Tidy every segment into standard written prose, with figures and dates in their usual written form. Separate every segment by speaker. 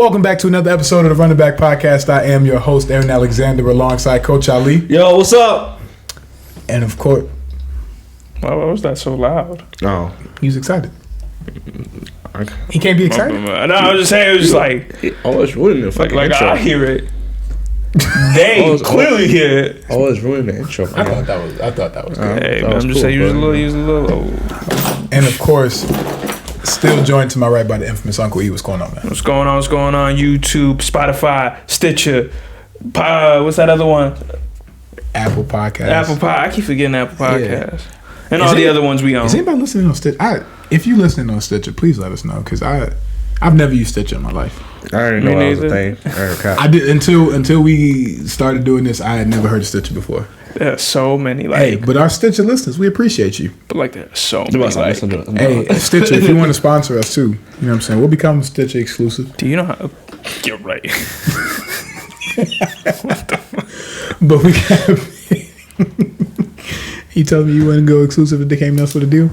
Speaker 1: Welcome back to another episode of the Running Back Podcast. I am your host, Aaron Alexander, alongside Coach Ali.
Speaker 2: Yo, what's up?
Speaker 1: And of course...
Speaker 3: Why was that so loud?
Speaker 2: Oh.
Speaker 1: He's excited. He can't be excited?
Speaker 3: No, I was just saying, it was just like...
Speaker 2: It's ruining the fucking intro.
Speaker 3: I hear it. They clearly hear it.
Speaker 2: It's ruining the intro.
Speaker 1: I thought that was good.
Speaker 3: Hey, man, I'm just saying, use a little.
Speaker 1: And of course, still joined to my right by the infamous Uncle E. What's going on, man?
Speaker 3: What's going on? YouTube, Spotify, Stitcher, what's that other one?
Speaker 1: Apple Podcast.
Speaker 3: I keep forgetting Apple Podcast. Yeah. And all the other ones we own.
Speaker 1: Is anybody listening on Stitcher? If you listening on Stitcher, please let us know, because I've never used Stitcher in my life.
Speaker 2: I already know that was a thing.
Speaker 1: I did until we started doing this. I had never heard of Stitcher before.
Speaker 3: There are so many
Speaker 1: but our Stitcher listeners, we appreciate you.
Speaker 3: But there are so many
Speaker 1: hey, Stitcher, if you want to sponsor us too, you know what I'm saying? We'll become Stitcher exclusive.
Speaker 3: Do you know how? You're right.
Speaker 1: What the fuck? But we got. He told me you wouldn't go exclusive if they came to us with a deal.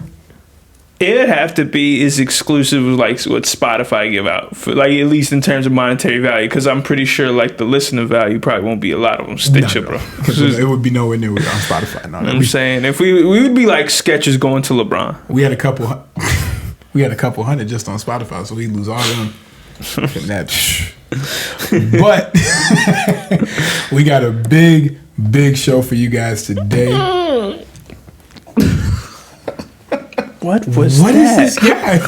Speaker 3: It'd have to be as exclusive as what Spotify give out, for at least in terms of monetary value, because I'm pretty sure the listener value probably won't be a lot of them. Stitcher, bro.
Speaker 1: It would be nowhere near on Spotify. No,
Speaker 3: I'm saying if we would be like sketches going to LeBron.
Speaker 1: We had a couple hundred just on Spotify, so we lose all of them. But we got a big show for you guys today.
Speaker 3: What is
Speaker 1: this guy?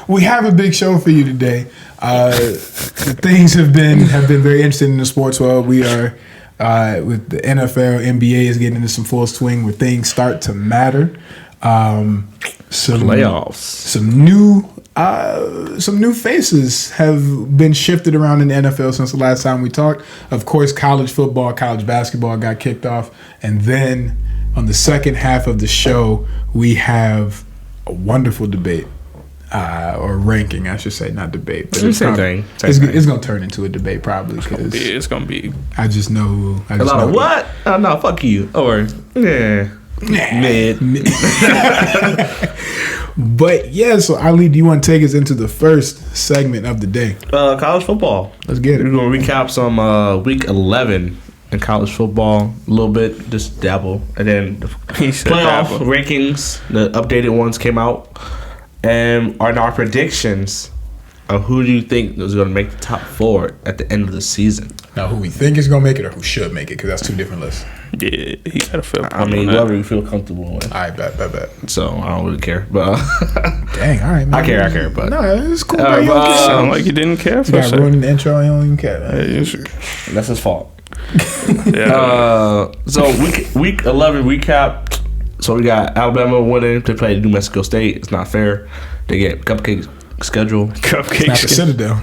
Speaker 1: We have a big show for you today. Things have been very interesting in the sports world. We are with the NFL, NBA is getting into some full swing where things start to matter. Some
Speaker 2: playoffs.
Speaker 1: Some new faces have been shifted around in the NFL since the last time we talked. Of course, college football, college basketball got kicked off, and then on the second half of the show, we have a wonderful debate, or ranking, I should say, not debate. But
Speaker 2: it's going
Speaker 1: to turn into a debate probably.
Speaker 3: It's going to be.
Speaker 1: I just know.
Speaker 2: A lot of what? Oh, no, fuck you. Or, yeah. Mid.
Speaker 1: But yeah, so Ali, do you want to take us into the first segment of the day?
Speaker 2: College football.
Speaker 1: Let's get it.
Speaker 2: We're going to recap some week 11 in college football, a little bit, just dabble, and then the playoff rankings, the updated ones came out, and our predictions of who do you think is going to make the top four at the end of the season.
Speaker 1: Now, who we think is going to make it or who should make it, because that's two different lists.
Speaker 3: Yeah, he got to feel.
Speaker 2: Whoever you feel comfortable with.
Speaker 1: All right, bet.
Speaker 2: So I don't really care, but
Speaker 1: dang, all right, man.
Speaker 2: I care, but
Speaker 1: no, it's cool.
Speaker 3: You sound like you didn't care for a second.
Speaker 1: Ruining the intro, you don't even care.
Speaker 2: That's his fault.
Speaker 3: Yeah.
Speaker 2: So week 11 recap. So we got Alabama winning to play New Mexico State. It's not fair. They get cupcake schedule.
Speaker 1: It's not the Citadel.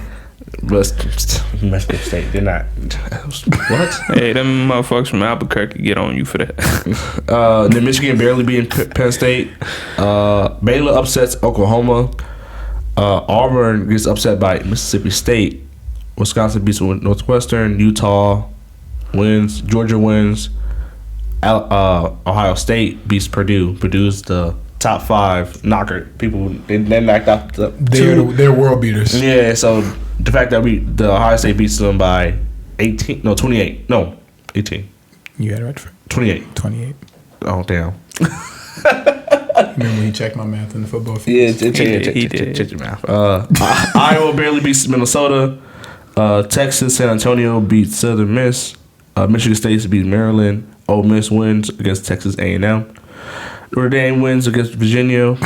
Speaker 2: But New Mexico State, they're not. What?
Speaker 3: Hey, them motherfuckers from Albuquerque get on you for that.
Speaker 2: Then Michigan barely beating Penn State. Baylor upsets Oklahoma. Auburn gets upset by Mississippi State. Wisconsin beats Northwestern. Utah wins. Georgia wins. Ohio State beats Purdue. Purdue's the top 5 knocker. People they knocked out
Speaker 1: they're world beaters.
Speaker 2: Yeah, so the fact that the Ohio State beats them by 18.
Speaker 1: You had it right. 28.
Speaker 2: Oh damn.
Speaker 1: Remember when he checked my math in the football field?
Speaker 2: Yeah, check your math. Iowa barely beats Minnesota. Texas, San Antonio beats Southern Miss. Michigan State beats Maryland. Ole Miss wins against Texas A&M. Notre Dame wins against Virginia.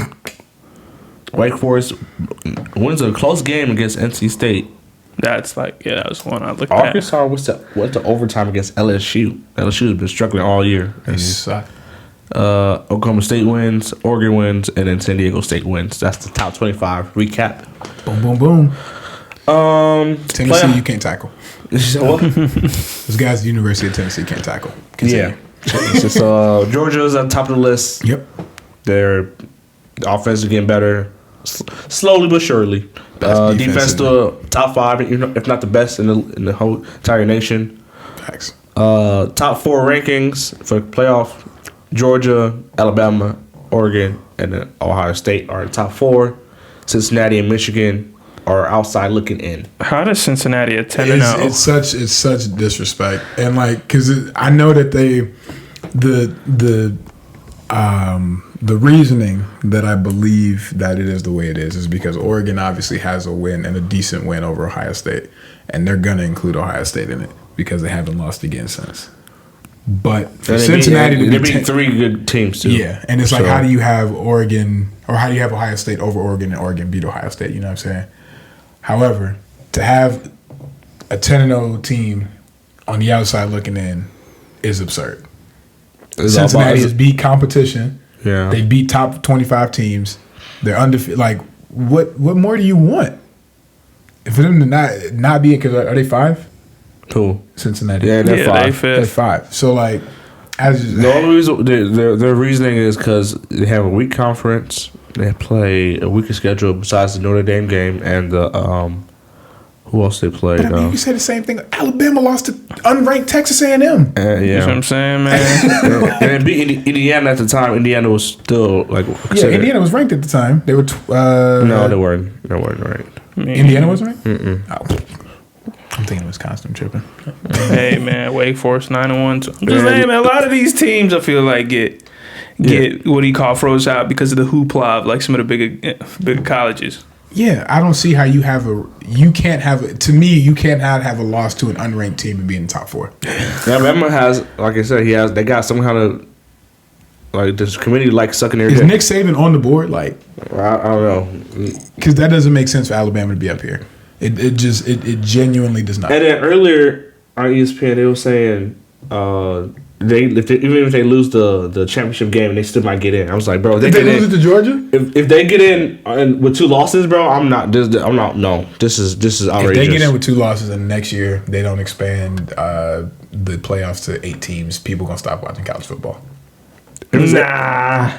Speaker 2: Wake Forest wins a close game against NC State.
Speaker 3: That was one I looked at.
Speaker 2: Arkansas went to overtime against LSU. LSU has been struggling all year.
Speaker 1: They suck.
Speaker 2: Oklahoma State wins, Oregon wins, and then San Diego State wins. That's the top 25 recap.
Speaker 1: Boom. Tennessee, you can't tackle. Those guys at the University of Tennessee can't tackle. Continue.
Speaker 2: Yeah. So Georgia's at the top of the list.
Speaker 1: Yep.
Speaker 2: Their offense is getting better, slowly but surely. Defense still top 5, if not the best in the whole entire nation.
Speaker 1: Thanks.
Speaker 2: Top 4 rankings for playoff: Georgia, Alabama, Oregon, and then Ohio State are the top 4. Cincinnati and Michigan are outside looking in.
Speaker 3: How does Cincinnati at 10-0?
Speaker 1: It's such disrespect, and like because I know that the reasoning that I believe that it is the way it is because Oregon obviously has a win and a decent win over Ohio State, and they're gonna include Ohio State in it because they haven't lost again since. But for Cincinnati to
Speaker 2: beat 3 good teams too.
Speaker 1: Yeah, and it's like how do you have Oregon or how do you have Ohio State over Oregon and Oregon beat Ohio State? You know what I'm saying? However, to have a 10-0 team on the outside looking in is absurd. Cincinnati has beat competition.
Speaker 2: Yeah,
Speaker 1: they beat top 25 teams. They're undefeated. Like, what more do you want? For them to not be, because are they 5?
Speaker 2: Who?
Speaker 1: Cincinnati.
Speaker 2: Yeah, they're 5.
Speaker 1: They're 5. So like,
Speaker 2: the only reason their reasoning is because they have a weak conference. They play a weaker schedule besides the Notre Dame game and the who else they played?
Speaker 1: But I mean, you say the same thing. Alabama lost to unranked Texas A&M.
Speaker 2: Yeah,
Speaker 3: you know what I'm saying, man.
Speaker 2: And they beat Indiana at the time. Indiana was still like
Speaker 1: Indiana was ranked at the time. They were
Speaker 2: no, they weren't. They weren't ranked.
Speaker 1: Indiana wasn't ranked. Oh. I'm thinking Wisconsin. I'm tripping.
Speaker 3: Hey man, Wake Forest 9-1. I'm just saying, man. A lot of these teams, I feel like get what do you call froze out because of the hoopla of like some of the bigger colleges.
Speaker 1: Yeah, I don't see how you can't have a loss to an unranked team and be in the top 4.
Speaker 2: Alabama has, like I said, they got some kind of like this committee like sucking their
Speaker 1: dick. Is
Speaker 2: dick.
Speaker 1: Nick Saban on the board? Like,
Speaker 2: I don't know,
Speaker 1: because that doesn't make sense for Alabama to be up here. It genuinely does not.
Speaker 2: And then earlier on ESPN, they were saying even if they lose the championship game, they still might get in. I was like, bro,
Speaker 1: if they lose it to Georgia,
Speaker 2: if they get in with 2 losses, bro, I'm not. No, this is outrageous.
Speaker 1: If they get in with 2 losses and next year they don't expand the playoffs to 8 teams, people gonna stop watching college football.
Speaker 3: Nah,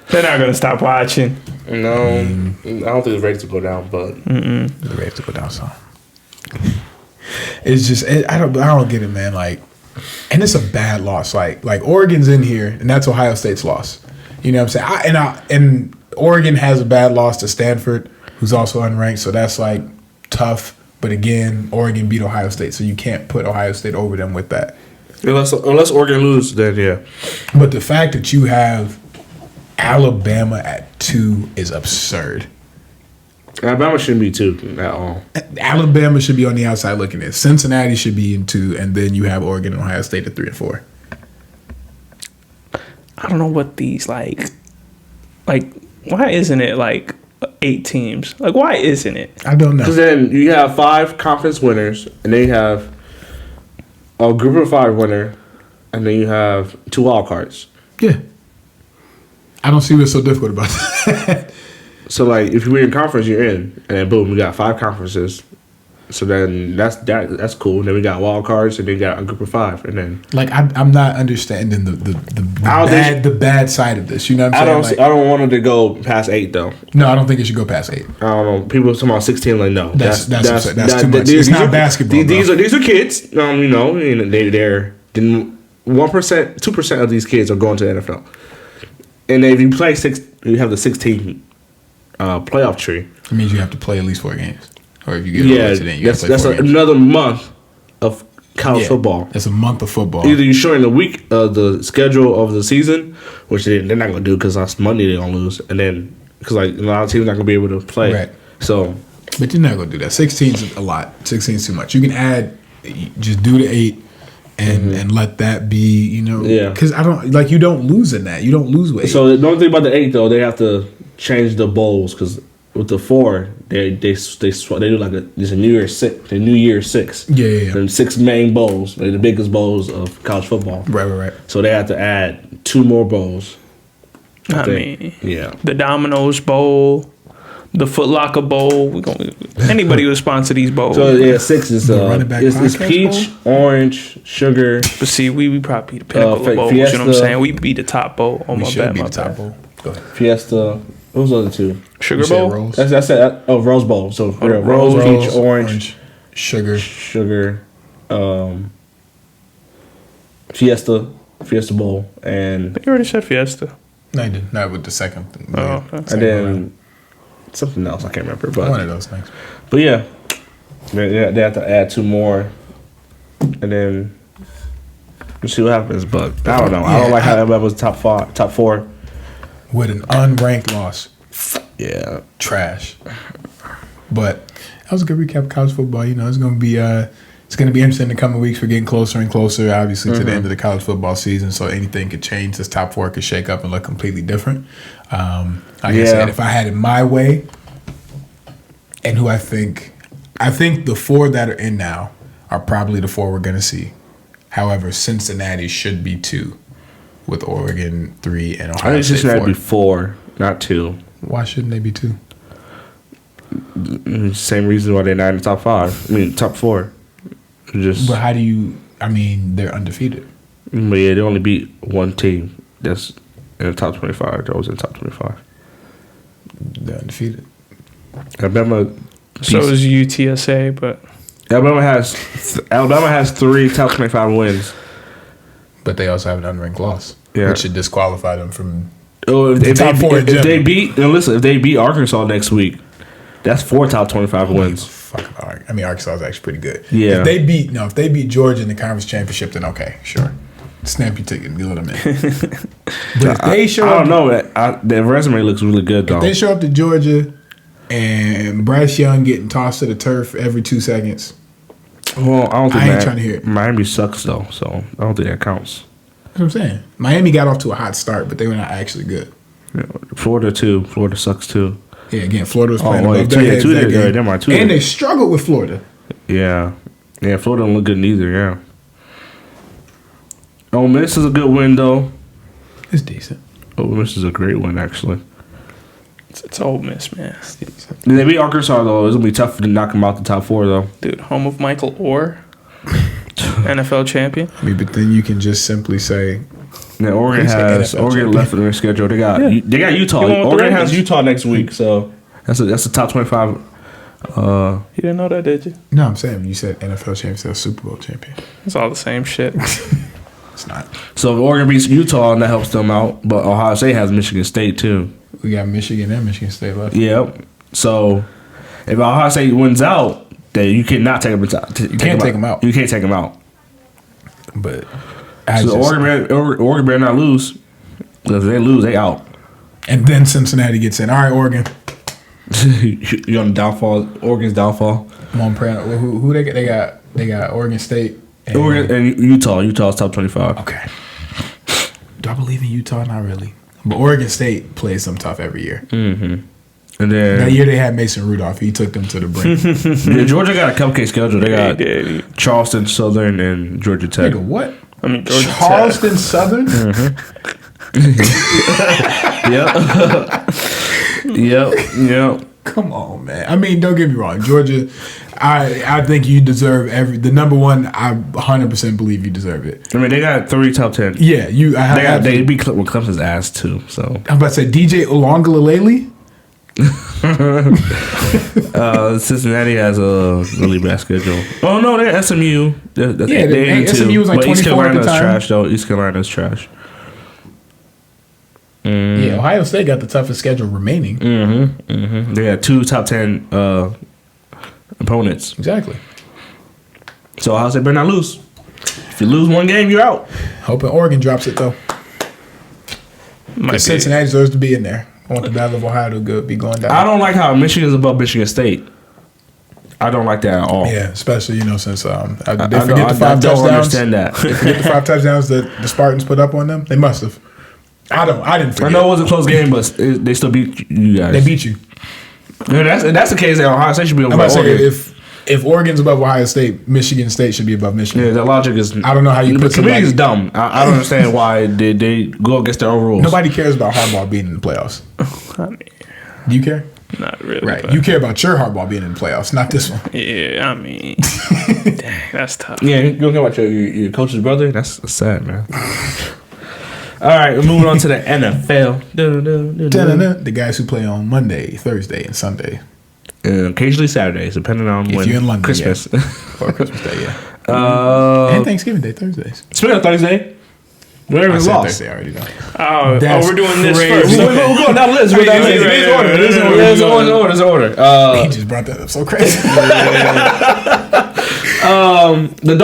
Speaker 3: they're not gonna stop watching.
Speaker 2: No, I don't think it's ready to go down, but
Speaker 1: it's ready to go down. So it's just I don't get it, man. Like. And it's a bad loss. Like Oregon's in here, and that's Ohio State's loss. You know what I'm saying? And Oregon has a bad loss to Stanford, who's also unranked, so that's like tough. But again, Oregon beat Ohio State, so you can't put Ohio State over them with that.
Speaker 2: Unless Oregon loses, then yeah.
Speaker 1: But the fact that you have Alabama at 2 is absurd.
Speaker 2: Alabama shouldn't be 2 at all.
Speaker 1: Alabama should be on the outside looking in. Cincinnati should be in 2, and then you have Oregon and Ohio State at 3 and 4.
Speaker 3: I don't know what these like. Why isn't it like 8 teams? Like, why isn't it?
Speaker 1: I don't know.
Speaker 2: Because then you have 5 conference winners, and then you have a group of 5 winner, and then you have 2 wild cards.
Speaker 1: Yeah. I don't see what's so difficult about that.
Speaker 2: So, like, if you win a conference, you're in. And then, boom, we got 5 conferences. So then that's cool. And then we got wild cards, and then we got a group of 5. And then,
Speaker 1: like, I'm not understanding the bad side of this. You know what I'm saying?
Speaker 2: I don't want it to go past 8, though.
Speaker 1: No, I don't think it should go past 8.
Speaker 2: I don't know. People talking about 16, like, no.
Speaker 1: That's too much. It's not basketball.
Speaker 2: These are kids. You know, and they're 1%, 2% of these kids are going to the NFL. And if you play 6, you have the 16 playoff tree.
Speaker 1: It means you have to play at least 4 games, or if you get over to then you have to play 4 games.
Speaker 2: Another month of college football.
Speaker 1: That's a month of football.
Speaker 2: Either you're showing the week the schedule of the season, which they're not gonna do because that's Monday they're gonna lose, and then because like a lot of teams not gonna be able to play.
Speaker 1: Right.
Speaker 2: So,
Speaker 1: but you're not gonna do that. 16's a lot. 16's too much. You can add, just do the 8. And let that be, you know, because you don't lose in that. You don't lose with 8.
Speaker 2: So the only thing about the 8 though, they have to change the bowls because with the 4, they do like a New Year's 6. The New Year's 6.
Speaker 1: Yeah.
Speaker 2: The 6 main bowls. They're the biggest bowls of college football.
Speaker 1: Right. So
Speaker 2: they have to add 2 more bowls.
Speaker 3: The Domino's Bowl, the Foot Locker Bowl. Anybody who sponsor these bowls.
Speaker 2: So 6 is it's peach, orange, sugar.
Speaker 3: But see, we probably be the pinnacle of bowls.
Speaker 2: Fiesta,
Speaker 3: you know what I'm saying? We be the top bowl.
Speaker 1: We should be the top bowl. Go ahead.
Speaker 2: Fiesta. What was the other 2?
Speaker 3: Sugar Bowl.
Speaker 1: Rose.
Speaker 2: That's it. Oh, Rose Bowl. So Rose, peach, orange,
Speaker 1: sugar,
Speaker 2: Fiesta Bowl, and
Speaker 3: you already said Fiesta.
Speaker 1: No, I did not with the second.
Speaker 3: Okay.
Speaker 2: And then something else. I can't remember. But
Speaker 1: One of those things.
Speaker 2: But yeah, they have to add 2 more, and then we'll see what happens. But I don't know. I don't like how Alabama's top 4
Speaker 1: with an unranked loss.
Speaker 2: Yeah,
Speaker 1: trash. But that was a good recap of college football. You know, it's going to be interesting in the coming weeks. We're getting closer and closer, obviously, to the end of the college football season. So anything could change. This top 4 could shake up and look completely different. Like I said, if I had it my way, and who I think the 4 that are in now are probably the 4 we're going to see. However, Cincinnati should be 2, with Oregon 3 and Ohio State 4.
Speaker 2: I think Cincinnati be 4, not 2.
Speaker 1: Why shouldn't they be 2?
Speaker 2: Same reason why they're not in the top 5. I mean, top 4. Just.
Speaker 1: But how do you? I mean, they're undefeated.
Speaker 2: But yeah, they only beat one team that's in the top 25. That was in the top 25.
Speaker 1: They're undefeated.
Speaker 2: Alabama.
Speaker 3: So is UTSA, but
Speaker 2: Alabama has 3 top 25 wins.
Speaker 1: But they also have an unranked loss, which should disqualify them from.
Speaker 2: Oh, if they beat Arkansas next week, that's 4 top 25 wins.
Speaker 1: I mean, Arkansas is actually pretty good.
Speaker 2: Yeah.
Speaker 1: If they beat Georgia in the conference championship, then okay, sure. Snap your ticket and let them in. But if they show
Speaker 2: I don't know. Their resume looks really good, though.
Speaker 1: If they show up to Georgia and Bryce Young getting tossed to the turf every 2 seconds.
Speaker 2: Well, I don't think
Speaker 1: I ain't trying to hear it.
Speaker 2: Miami sucks, though, so I don't think that counts.
Speaker 1: That's what I'm saying. Miami got off to a hot start, but they were not actually good.
Speaker 2: Yeah, Florida, too. Florida sucks, too.
Speaker 1: Yeah, again, Florida was playing above
Speaker 2: their
Speaker 1: their heads that game.
Speaker 2: Never mind,
Speaker 1: And they struggled with Florida.
Speaker 2: Yeah. Yeah, Florida don't look good neither, yeah. Ole Miss is a good win, though.
Speaker 1: It's decent.
Speaker 2: Ole Miss is a great win, actually.
Speaker 3: It's Ole Miss, man.
Speaker 2: If they beat Arkansas, though, it's going to be tough to knock them out the top 4, though.
Speaker 3: Dude, home of Michael Orr, NFL champion.
Speaker 1: I mean, but then you can just simply say...
Speaker 2: Yeah, Oregon left in their schedule. They got Utah. Oregon has Utah next week, so that's a top 25.
Speaker 3: You didn't know that, did you?
Speaker 1: No, I'm saying you said NFL champion, Super Bowl champion.
Speaker 3: It's all the same shit.
Speaker 1: It's not.
Speaker 2: So if Oregon beats Utah, and that helps them out. But Ohio State has Michigan State too.
Speaker 1: We got Michigan and Michigan State left.
Speaker 2: Yep. So if Ohio State wins out, then you cannot take them.
Speaker 1: You can't take them out.
Speaker 2: You can't take them out.
Speaker 1: But
Speaker 2: Oregon better not lose. Because if they lose, they out.
Speaker 1: And then Cincinnati gets in. All right, Oregon.
Speaker 2: You're on the downfall. Oregon's downfall.
Speaker 1: I'm on prayer. Who they got? They got Oregon State.
Speaker 2: Oregon and Utah. Utah's top 25.
Speaker 1: Okay. Do I believe in Utah? Not really. But Oregon State plays them tough every year.
Speaker 2: Mm-hmm. And then
Speaker 1: that year they had Mason Rudolph. He took them to the brink.
Speaker 2: Yeah, Georgia got a cupcake schedule. They got Charleston Southern and Georgia Tech.
Speaker 1: Nigga, what?
Speaker 3: I mean, Georgia
Speaker 1: Charleston
Speaker 3: Tech.
Speaker 1: Southern?
Speaker 2: Yep.
Speaker 1: Come on, man. I mean, don't get me wrong. Georgia, I think you deserve the number one. I 100% believe you deserve it.
Speaker 2: I mean, they got 3 top 10.
Speaker 1: Yeah,
Speaker 2: they beat Clemson's ass too. So
Speaker 1: I'm about to say DJ Uiagalelei.
Speaker 2: Cincinnati has a really bad schedule. Oh no, they're SMU.
Speaker 1: SMU was like 24 at the time.
Speaker 2: Trash though. East Carolina's trash.
Speaker 1: Yeah, Ohio State got the toughest schedule remaining.
Speaker 2: They got 2 top 10 opponents.
Speaker 1: Exactly.
Speaker 2: So Ohio State better not lose. If you lose one game, you're out.
Speaker 1: Hoping Oregon drops it though. Cincinnati deserves to be in there. I want the Battle of Ohio to be going down.
Speaker 2: I don't like how Michigan's above Michigan State. I don't like that at all.
Speaker 1: Yeah, especially since they forget the 5 touchdowns.
Speaker 2: I don't understand that.
Speaker 1: They forget the 5 touchdowns that the Spartans put up on them. They must have. I didn't forget.
Speaker 2: I know it was a close game, but they still beat you guys.
Speaker 1: They beat you.
Speaker 2: Yeah, that's the case. That Ohio State should be above
Speaker 1: I'm about to
Speaker 2: Oregon.
Speaker 1: say if Oregon's above Ohio State, Michigan State should be above Michigan.
Speaker 2: Yeah, the logic is.
Speaker 1: I don't know how you put
Speaker 2: somebody. The committee is dumb. I don't understand why they go against their own rules.
Speaker 1: Nobody cares about Harbaugh being in the playoffs.
Speaker 3: I mean,
Speaker 1: do you care?
Speaker 3: Not really.
Speaker 1: Right. You care about your Harbaugh being in the playoffs, not this one.
Speaker 3: Yeah, I mean, dang, that's tough.
Speaker 2: Yeah, you don't care about your coach's brother? That's sad, man. All right, we're moving on to the NFL.
Speaker 1: The guys who play on Monday, Thursday, and Sunday.
Speaker 2: Occasionally Saturdays, depending on when
Speaker 1: you're in London,
Speaker 2: Christmas.
Speaker 1: Yeah. Or Christmas Day, yeah. And Thanksgiving Day, Thursdays.
Speaker 2: Speaking of Thursday, The
Speaker 1: I
Speaker 2: Ravens
Speaker 1: said
Speaker 2: lost.
Speaker 1: Thursday already, though.
Speaker 3: Oh,
Speaker 1: That's
Speaker 3: we're doing this
Speaker 1: crazy.
Speaker 3: first.
Speaker 2: We're going down the list. We're down the list. There's order.
Speaker 1: He just brought that up so crazy.
Speaker 2: The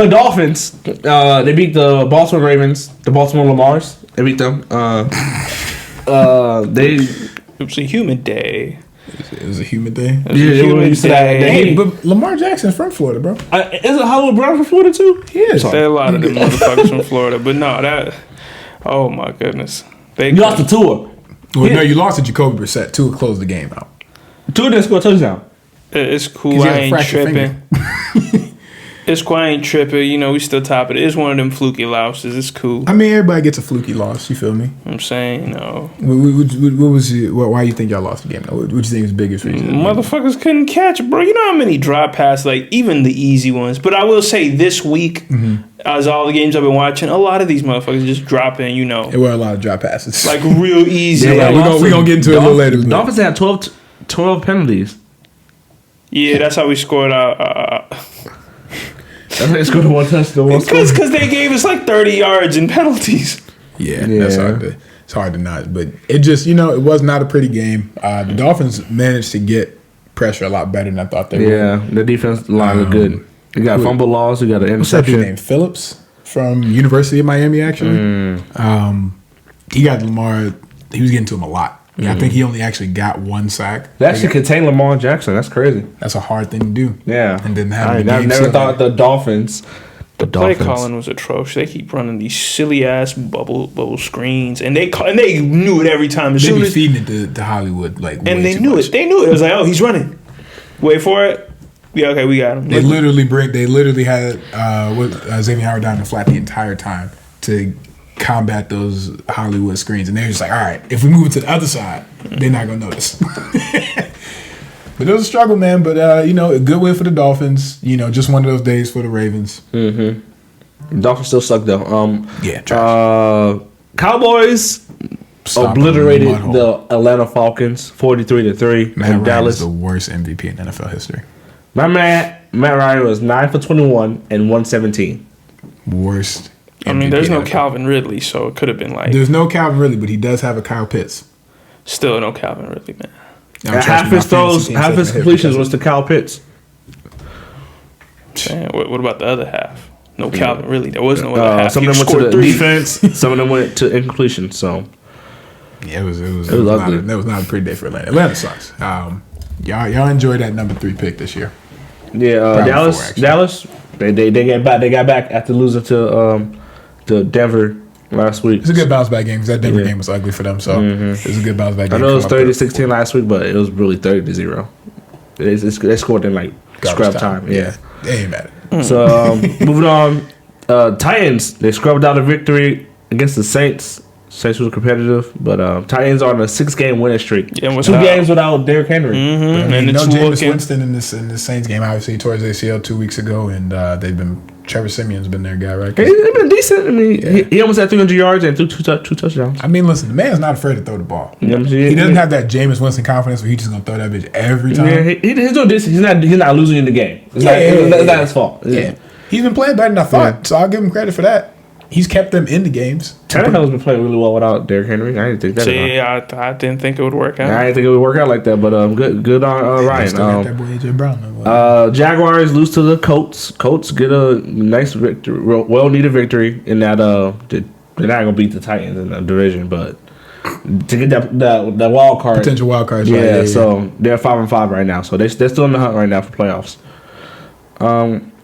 Speaker 2: Dolphins, they beat the Baltimore Ravens, the Baltimore Lamars. They beat them.
Speaker 3: It was a humid day.
Speaker 1: It was a humid day.
Speaker 2: Hey,
Speaker 1: But Lamar Jackson's from Florida, bro.
Speaker 2: Isn't Hollywood Brown from Florida too?
Speaker 1: He is.
Speaker 3: There are a lot of them motherfuckers from Florida, but no, that. Oh my goodness, they
Speaker 2: You lost the Tua.
Speaker 1: Well, no, you lost to Jacoby Brissett. Tua closed the game out.
Speaker 2: Tua didn't score a touchdown.
Speaker 3: It's
Speaker 1: 'Cause
Speaker 3: cool.
Speaker 1: he
Speaker 3: I
Speaker 1: had a
Speaker 3: ain't
Speaker 1: fractured
Speaker 3: tripping. It's cool. I ain't tripping. You know, we still top it. It's one of them fluky losses. It's cool.
Speaker 1: I mean, everybody gets a fluky loss. You feel me?
Speaker 3: I'm saying, you know,
Speaker 1: What was it? Why you think y'all lost the game? What do you think is the biggest reason?
Speaker 3: motherfuckers couldn't catch it, bro. You know how many drop passes, like even the easy ones. But I will say this week, as all the games I've been watching, a lot of these motherfuckers just drop in. You know,
Speaker 1: There were a lot of drop passes.
Speaker 3: like real easy.
Speaker 1: Yeah,
Speaker 3: like,
Speaker 1: we're gonna get into it a little later.
Speaker 2: The Dolphins had 12 penalties.
Speaker 3: yeah, that's how we scored.
Speaker 2: That's how they scored one touchdown.
Speaker 3: Because they gave us like 30 yards in penalties.
Speaker 1: Yeah, that's hard to. It's hard to not, but it just it was not a pretty game. The Dolphins managed to get pressure a lot better than I thought they would.
Speaker 2: Yeah, the defense line was good. You got fumble loss. You got an
Speaker 1: What's that dude's
Speaker 2: interception.
Speaker 1: name? Phillips from University of Miami. Actually, he got Lamar. He was getting to him a lot. Yeah, I think he only actually got one sack.
Speaker 2: They actually contained Lamar Jackson. That's crazy.
Speaker 1: That's a hard thing to do.
Speaker 2: Yeah,
Speaker 1: And then have
Speaker 2: I
Speaker 1: the game
Speaker 2: never
Speaker 1: set
Speaker 2: thought
Speaker 1: up.
Speaker 2: the Dolphins. The
Speaker 3: Play
Speaker 2: Dolphins.
Speaker 3: calling was atrocious. They keep running these silly ass bubble screens, and they knew it every time. As
Speaker 1: They
Speaker 3: soon
Speaker 1: be
Speaker 3: as
Speaker 1: feeding it to Hollywood like way
Speaker 3: and they
Speaker 1: too
Speaker 3: knew
Speaker 1: much.
Speaker 3: it. They knew it. It was like, oh, he's running. Wait for it. Yeah, okay, we got him.
Speaker 1: They literally had Xavier Howard down the flat the entire time to combat those Hollywood screens, and they're just like, all right, if we move it to the other side, they're not gonna notice. But it was a struggle, man. But a good win for the Dolphins. Just one of those days for the Ravens.
Speaker 2: The Dolphins still suck though. Cowboys
Speaker 1: Stop
Speaker 2: obliterated
Speaker 1: them in the mud
Speaker 2: the Atlanta Falcons 43-3
Speaker 1: Matt
Speaker 2: in
Speaker 1: Ryan
Speaker 2: Dallas.
Speaker 1: is the worst MVP in NFL history.
Speaker 2: My man Matt Ryan was 9 for 21 and 117.
Speaker 1: Worst.
Speaker 3: I mean,
Speaker 1: MVP
Speaker 3: there's no
Speaker 1: in NFL.
Speaker 3: Calvin Ridley, so it could have been like
Speaker 1: There's no Calvin Ridley, but he does have a Kyle Pitts.
Speaker 3: still no Calvin Ridley, man.
Speaker 1: Now, trust
Speaker 2: Half
Speaker 1: me,
Speaker 2: his
Speaker 1: my fantasy
Speaker 2: throws,
Speaker 1: team
Speaker 2: half
Speaker 1: said
Speaker 2: his
Speaker 1: that hit
Speaker 2: completions
Speaker 1: because
Speaker 2: was to Kyle Pitts.
Speaker 3: Man, what about the other half? No Calvin Ridley. There was no other half.
Speaker 2: Some
Speaker 3: He
Speaker 2: of them went to
Speaker 3: scored
Speaker 2: the
Speaker 3: three.
Speaker 2: defense. Some of them went to incompletion. So
Speaker 1: Yeah, it was
Speaker 2: ugly.
Speaker 1: that was not a pretty day for Atlanta. Atlanta sucks. Y'all enjoy that number 3 pick this year.
Speaker 2: yeah,
Speaker 1: Probably
Speaker 2: Dallas.
Speaker 1: 4, actually.
Speaker 2: Dallas. They got back. They got back after losing to Denver last week.
Speaker 1: It's a good bounce back game because that Denver game was ugly for them. So it's a good bounce back
Speaker 2: I
Speaker 1: game.
Speaker 2: know it was
Speaker 1: Come up with
Speaker 2: 30-16 last week, but it was really 30-0. They scored in like
Speaker 1: garbage
Speaker 2: scrub time. Yeah.
Speaker 1: They ain't mad.
Speaker 2: So moving on, Titans they scrubbed out a victory against the Saints. Saints was competitive, but Titans are on a 6-game winning streak.
Speaker 3: Yeah,
Speaker 2: 2 games without Derrick Henry.
Speaker 3: And
Speaker 1: And
Speaker 3: it's
Speaker 1: Jameis
Speaker 3: looking.
Speaker 1: Winston in this Saints game. Obviously, he tore his ACL 2 weeks ago, and Trevor Simeon's been their guy, right?
Speaker 2: He's been decent. I mean, he almost had 300 yards and threw two touchdowns.
Speaker 1: I mean, listen, the man's not afraid to throw the ball.
Speaker 2: You know what I'm
Speaker 1: He
Speaker 2: saying?
Speaker 1: doesn't have that Jameis Winston confidence where he's just gonna throw that bitch every time.
Speaker 2: Yeah, he's doing this. He's not losing in the game. It's not his fault.
Speaker 1: Yeah. He's been playing better than I thought, so I'll give him credit for that. He's kept them in the games.
Speaker 2: Tannehill's been playing really well without Derrick Henry. I didn't think that.
Speaker 3: See, I didn't think it would work out.
Speaker 2: I didn't think it would work out like that, but good on Ryan.
Speaker 1: Still got that boy AJ Brown.
Speaker 2: Jaguars lose to the Colts. Colts get a nice victory, well needed victory in that. They're not gonna beat the Titans in the division, but to get that wild card,
Speaker 1: Potential wild cards.
Speaker 2: yeah,
Speaker 1: right?
Speaker 2: So they're 5-5 right now, so they're still in the hunt right now for playoffs.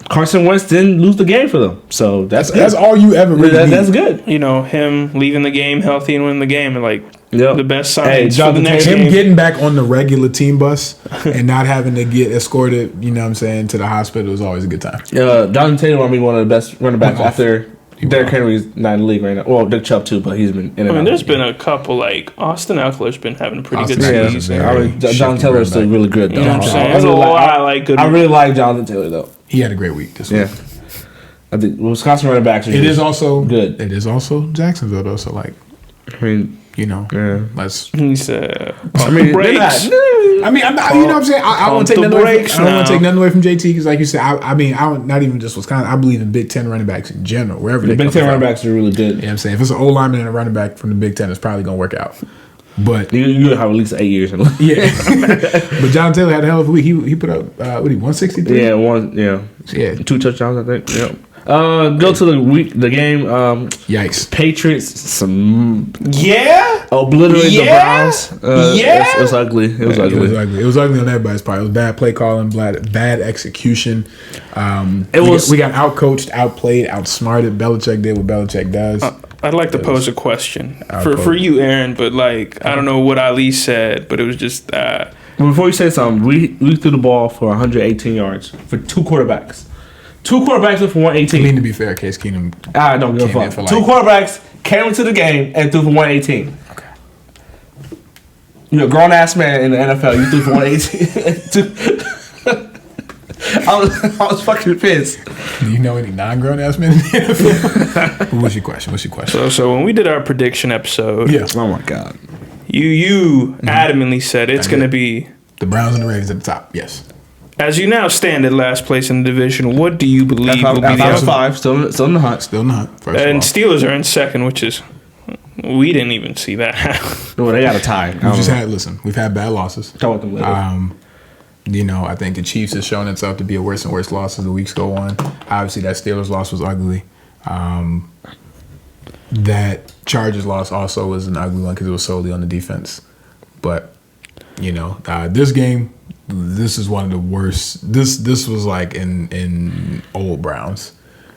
Speaker 2: Carson Wentz didn't lose the game for them, so that's
Speaker 1: all you ever really need.
Speaker 2: that's good.
Speaker 3: You know, him leaving the game healthy and winning the game, and like
Speaker 2: Yep.
Speaker 3: the best
Speaker 2: Hey,
Speaker 3: signs for the
Speaker 2: Jonathan
Speaker 3: next
Speaker 2: Taylor-
Speaker 1: Him
Speaker 3: game.
Speaker 1: getting back on the regular team bus and not having to get escorted, you know what I'm saying, to the hospital is always a good time.
Speaker 2: Jonathan Taylor will be one of the best running backs
Speaker 1: Off.
Speaker 2: after Derrick Henry's not in the league right now. Well, Dick Chubb too, but he's been in and
Speaker 3: I mean,
Speaker 2: out.
Speaker 3: there's been a couple like Austin Eckler's been having a pretty good
Speaker 1: Austin Eckler's
Speaker 3: season.
Speaker 1: a
Speaker 2: I
Speaker 1: very
Speaker 2: mean, Jonathan
Speaker 1: shifty
Speaker 2: Taylor is still
Speaker 1: running
Speaker 2: really good though.
Speaker 3: You know what I'm saying?
Speaker 2: I
Speaker 3: There's a
Speaker 2: really
Speaker 3: lot of like good.
Speaker 2: I really like Jonathan Taylor though.
Speaker 1: He had a great week this week.
Speaker 2: Yeah, I think Wisconsin running backs are
Speaker 1: It is also
Speaker 2: good.
Speaker 1: It is also Jacksonville though, so like,
Speaker 2: I mean,
Speaker 1: you know,
Speaker 2: yeah.
Speaker 1: let's
Speaker 3: He said,
Speaker 2: I mean, they're not,
Speaker 3: breaks.
Speaker 1: I mean, I'm not, you know what I'm saying? I don't want to take nothing away from, I don't want to take nothing away from JT because, like you said, I mean, I don't, not even just Wisconsin. I believe in Big Ten running backs in general, wherever
Speaker 2: The
Speaker 1: they
Speaker 2: Big
Speaker 1: come
Speaker 2: Ten running
Speaker 1: from.
Speaker 2: backs are really good.
Speaker 1: You know what I'm saying? If it's an old lineman and a running back from the Big Ten, it's probably going to work out. But
Speaker 2: You have at least 8 years.
Speaker 1: yeah, but John Taylor had a hell of a week. He put up 163.
Speaker 2: Yeah,
Speaker 1: Yeah.
Speaker 2: 2 touchdowns, I think. Yeah. Go to the game.
Speaker 1: Yikes.
Speaker 2: Patriots
Speaker 3: Yeah.
Speaker 2: obliterated the Browns.
Speaker 3: Yeah.
Speaker 2: It was ugly. It was ugly.
Speaker 1: It was ugly on everybody's part. It was bad play calling, bad execution.
Speaker 2: We
Speaker 1: got outcoached, outplayed, outsmarted. Belichick did what Belichick does.
Speaker 3: I'd like to pose a question for you, Aaron, but like I don't know what Ali said, but it was just
Speaker 2: Before you say something, we threw the ball for 118 yards for 2 quarterbacks. 2 quarterbacks went for 118.
Speaker 1: I mean, to be fair, Case Keenum.
Speaker 2: I don't give a fuck. 2 quarterbacks came into the game and threw for 118.
Speaker 1: Okay.
Speaker 2: You're a grown ass man in the NFL. You threw for 118. I was fucking pissed.
Speaker 1: Do you know any non-grown ass men in the NFL? What's your question?
Speaker 3: So when we did our prediction episode,
Speaker 1: Yeah.
Speaker 2: Oh my god.
Speaker 3: you adamantly said it's going to be,
Speaker 1: The Browns and the Ravens at the top. Yes.
Speaker 3: as you now stand at last place in the division, what do you believe will be the
Speaker 2: F5,
Speaker 3: outcome?
Speaker 2: 5, still in the hunt.
Speaker 1: Still in the hunt. First
Speaker 3: And
Speaker 1: of all.
Speaker 3: Steelers are in second, which is we didn't even see that.
Speaker 2: No, they got a tie.
Speaker 1: We've had bad losses.
Speaker 2: Talk with them later.
Speaker 1: I think the Chiefs has shown itself to be a worse and worse loss as the weeks go on. Obviously, that Steelers loss was ugly. That Chargers loss also was an ugly one because it was solely on the defense. But, this game, this is one of the worst. This was like in old Browns.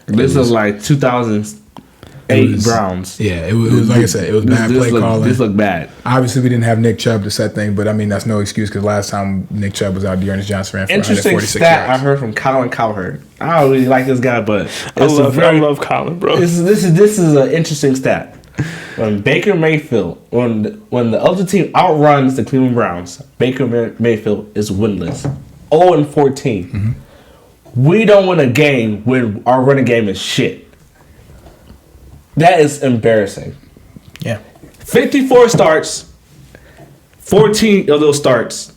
Speaker 2: This is like 2008 Browns.
Speaker 1: Yeah, it was like I said, it was bad play calling.
Speaker 2: This looked bad.
Speaker 1: Obviously, we didn't have Nick Chubb to set things, but I mean that's no excuse because last time Nick Chubb was out, Dearness Johnson ran for
Speaker 2: Interesting
Speaker 1: 146
Speaker 2: stat
Speaker 1: yards.
Speaker 2: I heard from Colin Cowherd. I don't really like this guy, but
Speaker 3: I love Colin, bro.
Speaker 2: This is an interesting stat. When Baker Mayfield, when the other team outruns the Cleveland Browns, Baker Mayfield is winless, 0-14. Mm-hmm. We don't win a game when our running game is shit. That is embarrassing.
Speaker 1: Yeah.
Speaker 2: 54 starts, 14 of those starts,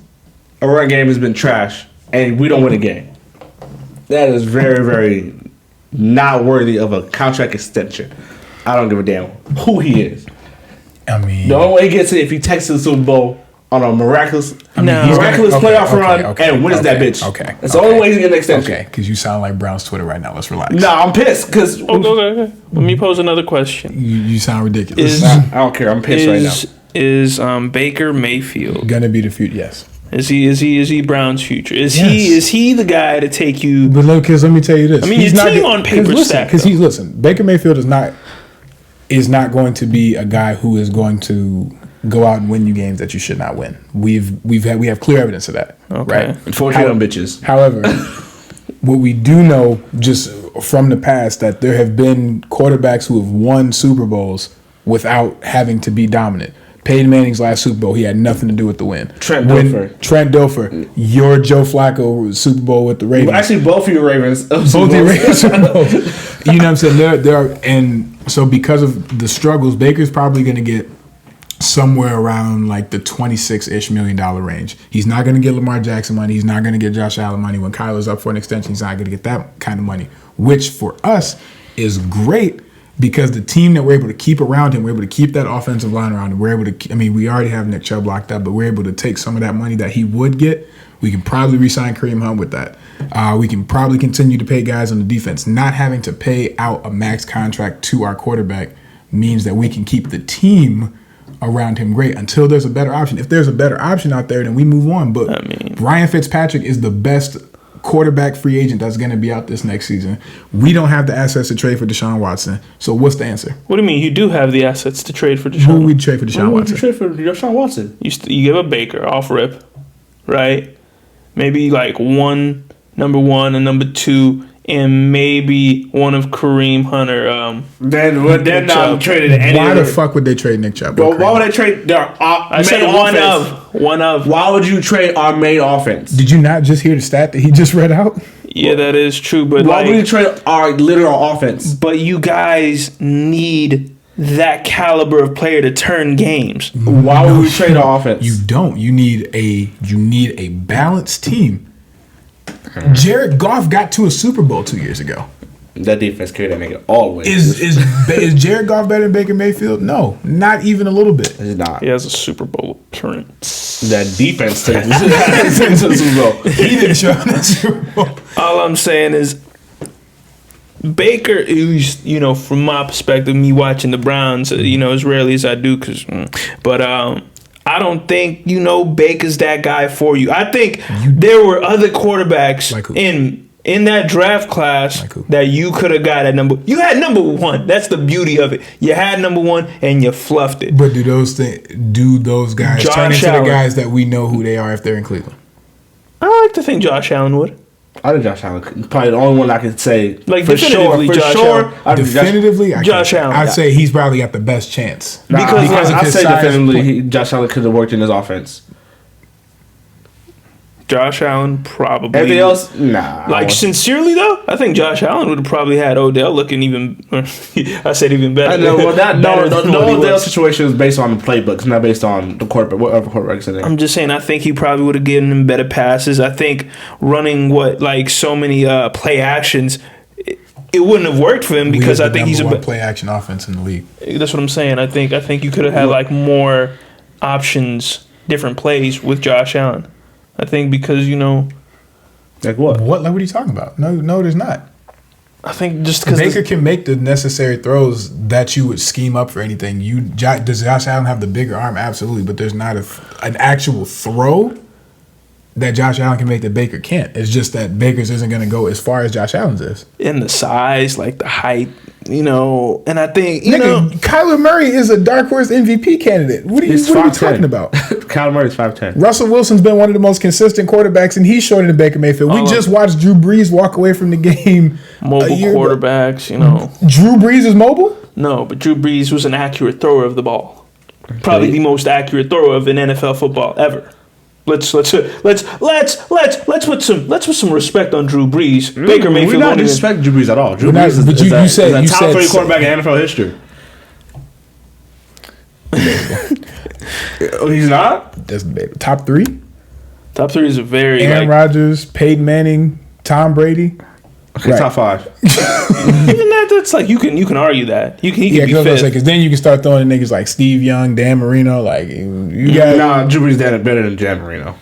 Speaker 2: our run game has been trash, and we don't win a game. That is very, very not worthy of a contract extension. I don't give a damn who he is.
Speaker 1: I mean,
Speaker 2: The only way he gets it if he takes to the Super Bowl on a miraculous playoff run and wins that bitch.
Speaker 1: Okay.
Speaker 2: It's the only way he's getting an extension.
Speaker 1: Okay, because you sound like Brown's Twitter right now. Let's relax.
Speaker 2: No, I'm pissed because
Speaker 3: Okay. Let me pose another question.
Speaker 1: You sound ridiculous.
Speaker 2: I don't care. I'm pissed right now.
Speaker 3: Is Baker Mayfield
Speaker 1: Gonna be the future? Yes.
Speaker 3: Is he Brown's future? Is
Speaker 1: Yes.
Speaker 3: he the guy to take you?
Speaker 1: But look, kids, let me tell you this.
Speaker 3: I mean,
Speaker 1: He's
Speaker 3: your
Speaker 1: not
Speaker 3: team
Speaker 1: the-
Speaker 3: on paper
Speaker 1: 'cause
Speaker 3: stacked,
Speaker 1: listen. Baker Mayfield is not going to be a guy who is going to go out and win you games that you should not win. We have clear evidence of that.
Speaker 3: Okay.
Speaker 1: Right.
Speaker 2: Unfortunately, them bitches.
Speaker 1: However, what we do know just from the past that there have been quarterbacks who have won Super Bowls without having to be dominant. Peyton Manning's last Super Bowl, he had nothing to do with the win.
Speaker 2: Trent Dilfer.
Speaker 1: Your Joe Flacco Super Bowl with the Ravens.
Speaker 2: Well, actually, both of your Ravens.
Speaker 1: Both the Ravens Super Bowls. You know what I'm saying? There are, and so because of the struggles, Baker's probably going to get somewhere around like the $26-ish million range. He's not going to get Lamar Jackson money. He's not going to get Josh Allen money. When Kyler's up for an extension, he's not going to get that kind of money, which for us is great because the team that we're able to keep around him, we're able to keep that offensive line around him. We're able to, we already have Nick Chubb locked up, but we're able to take some of that money that he would get. We can probably re-sign Kareem Hunt with that. We can probably continue to pay guys on the defense. Not having to pay out a max contract to our quarterback means that we can keep the team around him great until there's a better option. If there's a better option out there, then we move on. But Ryan Fitzpatrick is the best quarterback free agent that's going to be out this next season. We don't have the assets to trade for Deshaun Watson. So what's the answer?
Speaker 3: What do you mean? You do have the assets to trade for Deshaun.
Speaker 1: Who would we trade for Deshaun
Speaker 2: Who would you
Speaker 1: Watson?
Speaker 2: trade for Deshaun Watson?
Speaker 3: You give a Baker off rip, right? Maybe like number one and number two, and maybe one of Kareem Hunt or
Speaker 2: They're not traded any
Speaker 1: Why
Speaker 2: other.
Speaker 1: the fuck would they trade Nick Chubb?
Speaker 2: Bro, why would they trade their
Speaker 3: I said one of.
Speaker 2: Why would you trade our main offense?
Speaker 1: Did you not just hear the stat that he just read out?
Speaker 3: Yeah, that is true, but
Speaker 2: Why would you trade our literal offense?
Speaker 3: But you guys need that caliber of player to turn games.
Speaker 2: Why would we trade our offense?
Speaker 1: You don't. You need a balanced team. Jared Goff got to a Super Bowl 2 years ago.
Speaker 2: That defense carried that nigga all the way.
Speaker 1: Is Jared Goff better than Baker Mayfield? No, not even a little bit.
Speaker 2: It's not.
Speaker 3: He has a Super Bowl appearance.
Speaker 2: That defense took it to the Super Bowl.
Speaker 1: He didn't show up in the Super Bowl.
Speaker 3: All I'm saying is Baker, at least, from my perspective, me watching the Browns, as rarely as I do, but I don't think, Baker's that guy for you. I think there were other quarterbacks in that draft class that you could have got at number. You had number one. That's the beauty of it. You had number one and you fluffed it.
Speaker 1: But do those guys turn into the guys that we know who they are if they're in Cleveland?
Speaker 3: I like to think Josh Allen would.
Speaker 2: I think Josh Allen probably the only one I could say
Speaker 3: for
Speaker 2: definitively
Speaker 3: Josh
Speaker 2: sure.
Speaker 1: Definitively,
Speaker 3: Josh Allen.
Speaker 1: I'd say he's probably got the best chance
Speaker 2: because
Speaker 1: of
Speaker 2: I
Speaker 1: his
Speaker 2: say
Speaker 1: size.
Speaker 2: definitively Josh Allen could have worked in his offense.
Speaker 3: Josh Allen probably.
Speaker 2: Everything else, nah.
Speaker 3: Sincerely though, I think Josh Allen would have probably had Odell looking even. I said even better.
Speaker 2: I know. Well, the Odell situation is based on the playbook. It's not based on the quarterback. Whatever quarterback's in there.
Speaker 3: I'm just saying. I think he probably would have given him better passes. I think running so many play actions, it wouldn't have worked for him because I think he's a
Speaker 1: play action offense in the league.
Speaker 3: That's what I'm saying. I think you could have had more options, different plays with Josh Allen. I think because
Speaker 2: like what?
Speaker 1: What are you talking about? No, there's not.
Speaker 3: I think just because
Speaker 1: Baker can make the necessary throws that you would scheme up for anything. Does Josh Allen have the bigger arm? Absolutely, but there's not an actual throw that Josh Allen can make that Baker can't. It's just that Baker's isn't going to go as far as Josh Allen's is.
Speaker 3: In the size, like the height, and I think
Speaker 1: Kyler Murray is a dark horse MVP candidate. What are you talking about?
Speaker 2: Kyler Murray's 5'10".
Speaker 1: Russell Wilson's been one of the most consistent quarterbacks, and he's shorter than Baker Mayfield. We just watched Drew Brees walk away from the game.
Speaker 3: Mobile quarterbacks,
Speaker 1: Drew Brees is mobile?
Speaker 3: No, but Drew Brees was an accurate thrower of the ball. Probably the most accurate thrower of an NFL football ever. Let's put some respect on Drew Brees. Baker Mayfield.
Speaker 2: We're not disrespecting Drew Brees at all. Drew Brees is a top 3 quarterback in NFL history. He's not?
Speaker 1: That's top 3?
Speaker 3: Top 3 is a very
Speaker 1: Aaron Rodgers, Peyton Manning, Tom Brady.
Speaker 2: Okay, right. Top 5.
Speaker 3: Even that's like you can argue that. He can be fifth.
Speaker 1: Because then you can start throwing in niggas like Steve Young, Dan Marino, like you got.
Speaker 2: Nah, Drew Brees better than Dan Marino.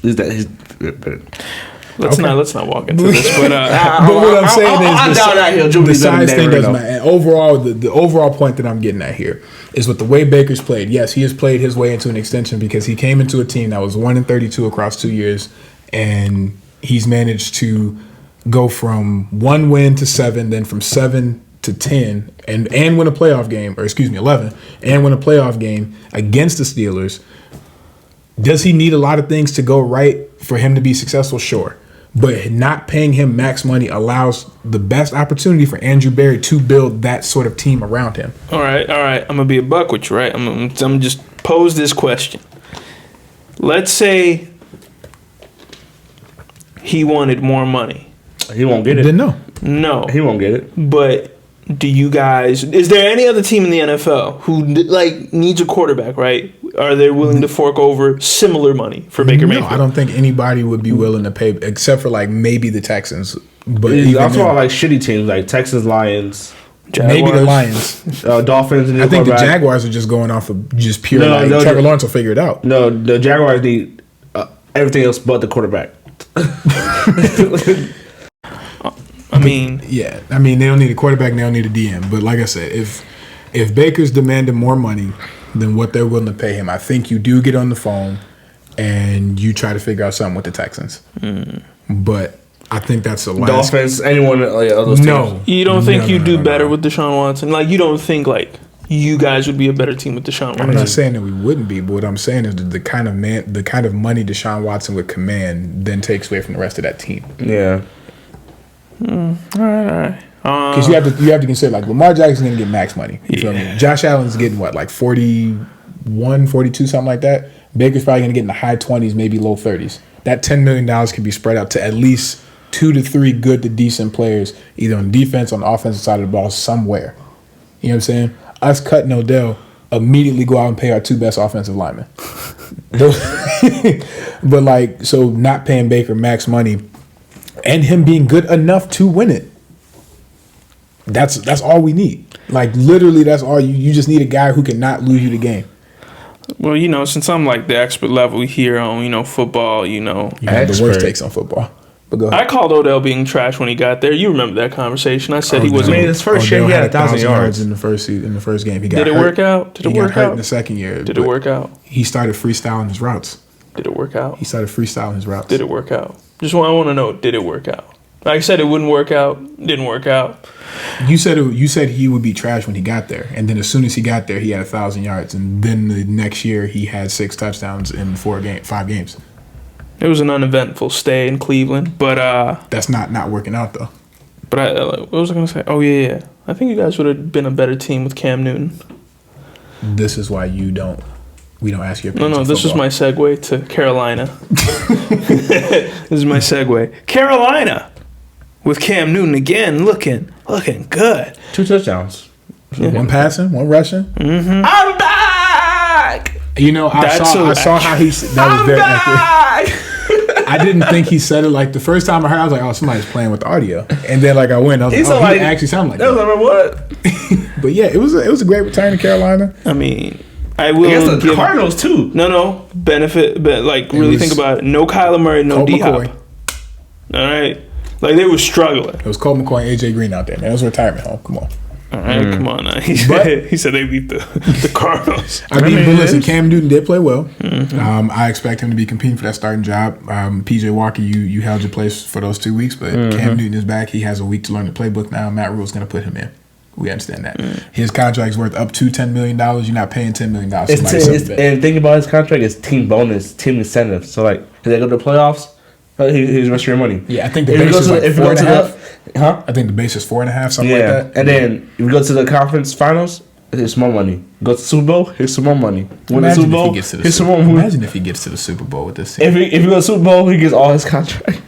Speaker 2: He's better.
Speaker 3: Let's not walk into this. But
Speaker 1: what I'm saying is
Speaker 2: the
Speaker 1: size thing doesn't matter. And overall, the overall point that I'm getting at here is with the way Baker's played. Yes, he has played his way into an extension because he came into a team that was 1-32 across 2 years, and he's managed to go from 1 win to 7, then from 7 to 10, and win a playoff game, 11, and win a playoff game against the Steelers. Does he need a lot of things to go right for him to be successful? Sure. But not paying him max money allows the best opportunity for Andrew Berry to build that sort of team around him. All right.
Speaker 3: I'm going to be a buck with you, right? I'm just pose this question. Let's say he wanted more money.
Speaker 2: He won't get it.
Speaker 1: Then
Speaker 3: No.
Speaker 2: He won't get it.
Speaker 3: But is there any other team in the NFL who needs a quarterback, right? Are they willing to fork over similar money for Baker Mayfield?
Speaker 1: No, I don't think anybody would be willing to pay, except for maybe the Texans. But
Speaker 2: I'm talking about shitty teams like Texans, Lions.
Speaker 1: Jaguars. Maybe the Lions.
Speaker 2: Dolphins.
Speaker 1: I think the Jaguars are just going off of just pure Trevor Lawrence will figure it out.
Speaker 2: No, the Jaguars need everything else but the quarterback.
Speaker 3: They
Speaker 1: don't need a quarterback, they don't need a DM. But like I said, if Baker's demanding more money than what they're willing to pay him, I think you do get on the phone and you try to figure out something with the Texans. But I think that's the last.
Speaker 2: Dolphins, anyone those teams.
Speaker 1: No.
Speaker 3: You don't think you do better with Deshaun Watson? You don't think you guys would be a better team with Deshaun Watson?
Speaker 1: I'm not saying that we wouldn't be, but what I'm saying is the kind of money Deshaun Watson would command then takes away from the rest of that team.
Speaker 2: Yeah.
Speaker 3: All right.
Speaker 1: Because you have to consider Lamar Jackson's going to get max money. You feel me? Josh Allen's getting 41, 42, something like that. Baker's probably going to get in the high 20s, maybe low 30s. That $10 million can be spread out to at least 2 to 3 good to decent players, either on defense, on the offensive side of the ball, somewhere. You know what I'm saying? Us cutting Odell, immediately go out and pay our 2 best offensive linemen. But like, so not paying Baker max money and him being good enough to win it. That's all we need. Like literally, that's all you just need a guy who can not lose you the game.
Speaker 3: Well, you know, since I'm like the expert level here on, you know, football, you know.
Speaker 1: You have the worst takes on football. But go ahead.
Speaker 3: I called Odell being trash when he got there. You remember that conversation. I said he wasn't.
Speaker 2: I mean, his first year he had 1,000 yards
Speaker 1: in the first game. He got
Speaker 3: Did it
Speaker 1: hurt.
Speaker 3: work out? Did it
Speaker 1: He
Speaker 3: work
Speaker 1: got hurt
Speaker 3: out?
Speaker 1: in the second year.
Speaker 3: Did it work out?
Speaker 1: He started freestyling his routes.
Speaker 3: Did it work out?
Speaker 1: He started freestyling his routes.
Speaker 3: Did it work out? I want to know, did it work out? Like I said, it wouldn't work out. Didn't work out.
Speaker 1: You said he would be trash when he got there, and then as soon as he got there, he had 1,000 yards, and then the next year he had 6 touchdowns in 5 games.
Speaker 3: It was an uneventful stay in Cleveland, but
Speaker 1: that's not working out though.
Speaker 3: But what was I gonna say? Oh yeah. I think you guys would have been a better team with Cam Newton.
Speaker 1: This is why we don't ask your opinion.
Speaker 3: No, this was my segue to Carolina. This is my segue. Carolina with Cam Newton again, looking good.
Speaker 2: 2 touchdowns.
Speaker 1: Yeah. 1 passing, 1 rushing.
Speaker 3: Mm-hmm.
Speaker 2: I'm back.
Speaker 1: You know, I saw how he. That was very accurate. I didn't think he said it like the first time I heard. I was like, "Oh, somebody's playing with the audio." And then like I went, I was like, "Oh, he actually sounded like that."
Speaker 2: I was like, what?
Speaker 1: But yeah, it was a great return to Carolina.
Speaker 3: I mean, I will
Speaker 2: the
Speaker 3: give
Speaker 2: Cardinals too.
Speaker 3: No benefit, but like really think about it. No Kyler Murray, no D Hop. All right, like they were struggling.
Speaker 1: It was Colt McCoy and AJ Green out there, man. It was a retirement home. Come on.
Speaker 3: All right, come on now. He said they beat the Cardinals.
Speaker 1: I mean, but listen, Cam Newton did play well. Mm-hmm. I expect him to be competing for that starting job. PJ Walker, you held your place for those 2 weeks, but Cam Newton is back. He has a week to learn the playbook now. Matt Rule's going to put him in. We understand that. His contract's worth up to $10 million. You're not paying $10 million.
Speaker 2: And think about his contract is team bonus, team incentive. So like, if they go to the playoffs, he's rest of your money.
Speaker 1: Yeah, I think the base is like 4.5. I think the base is 4.5, something like that.
Speaker 2: And then if you go to the conference finals, here's some more money. Go to the Super Bowl, here's some more money. Win the Super Bowl, here's some more money.
Speaker 1: Imagine if he gets to the Super Bowl with this team.
Speaker 2: If you go to the Super Bowl, he gets all his contract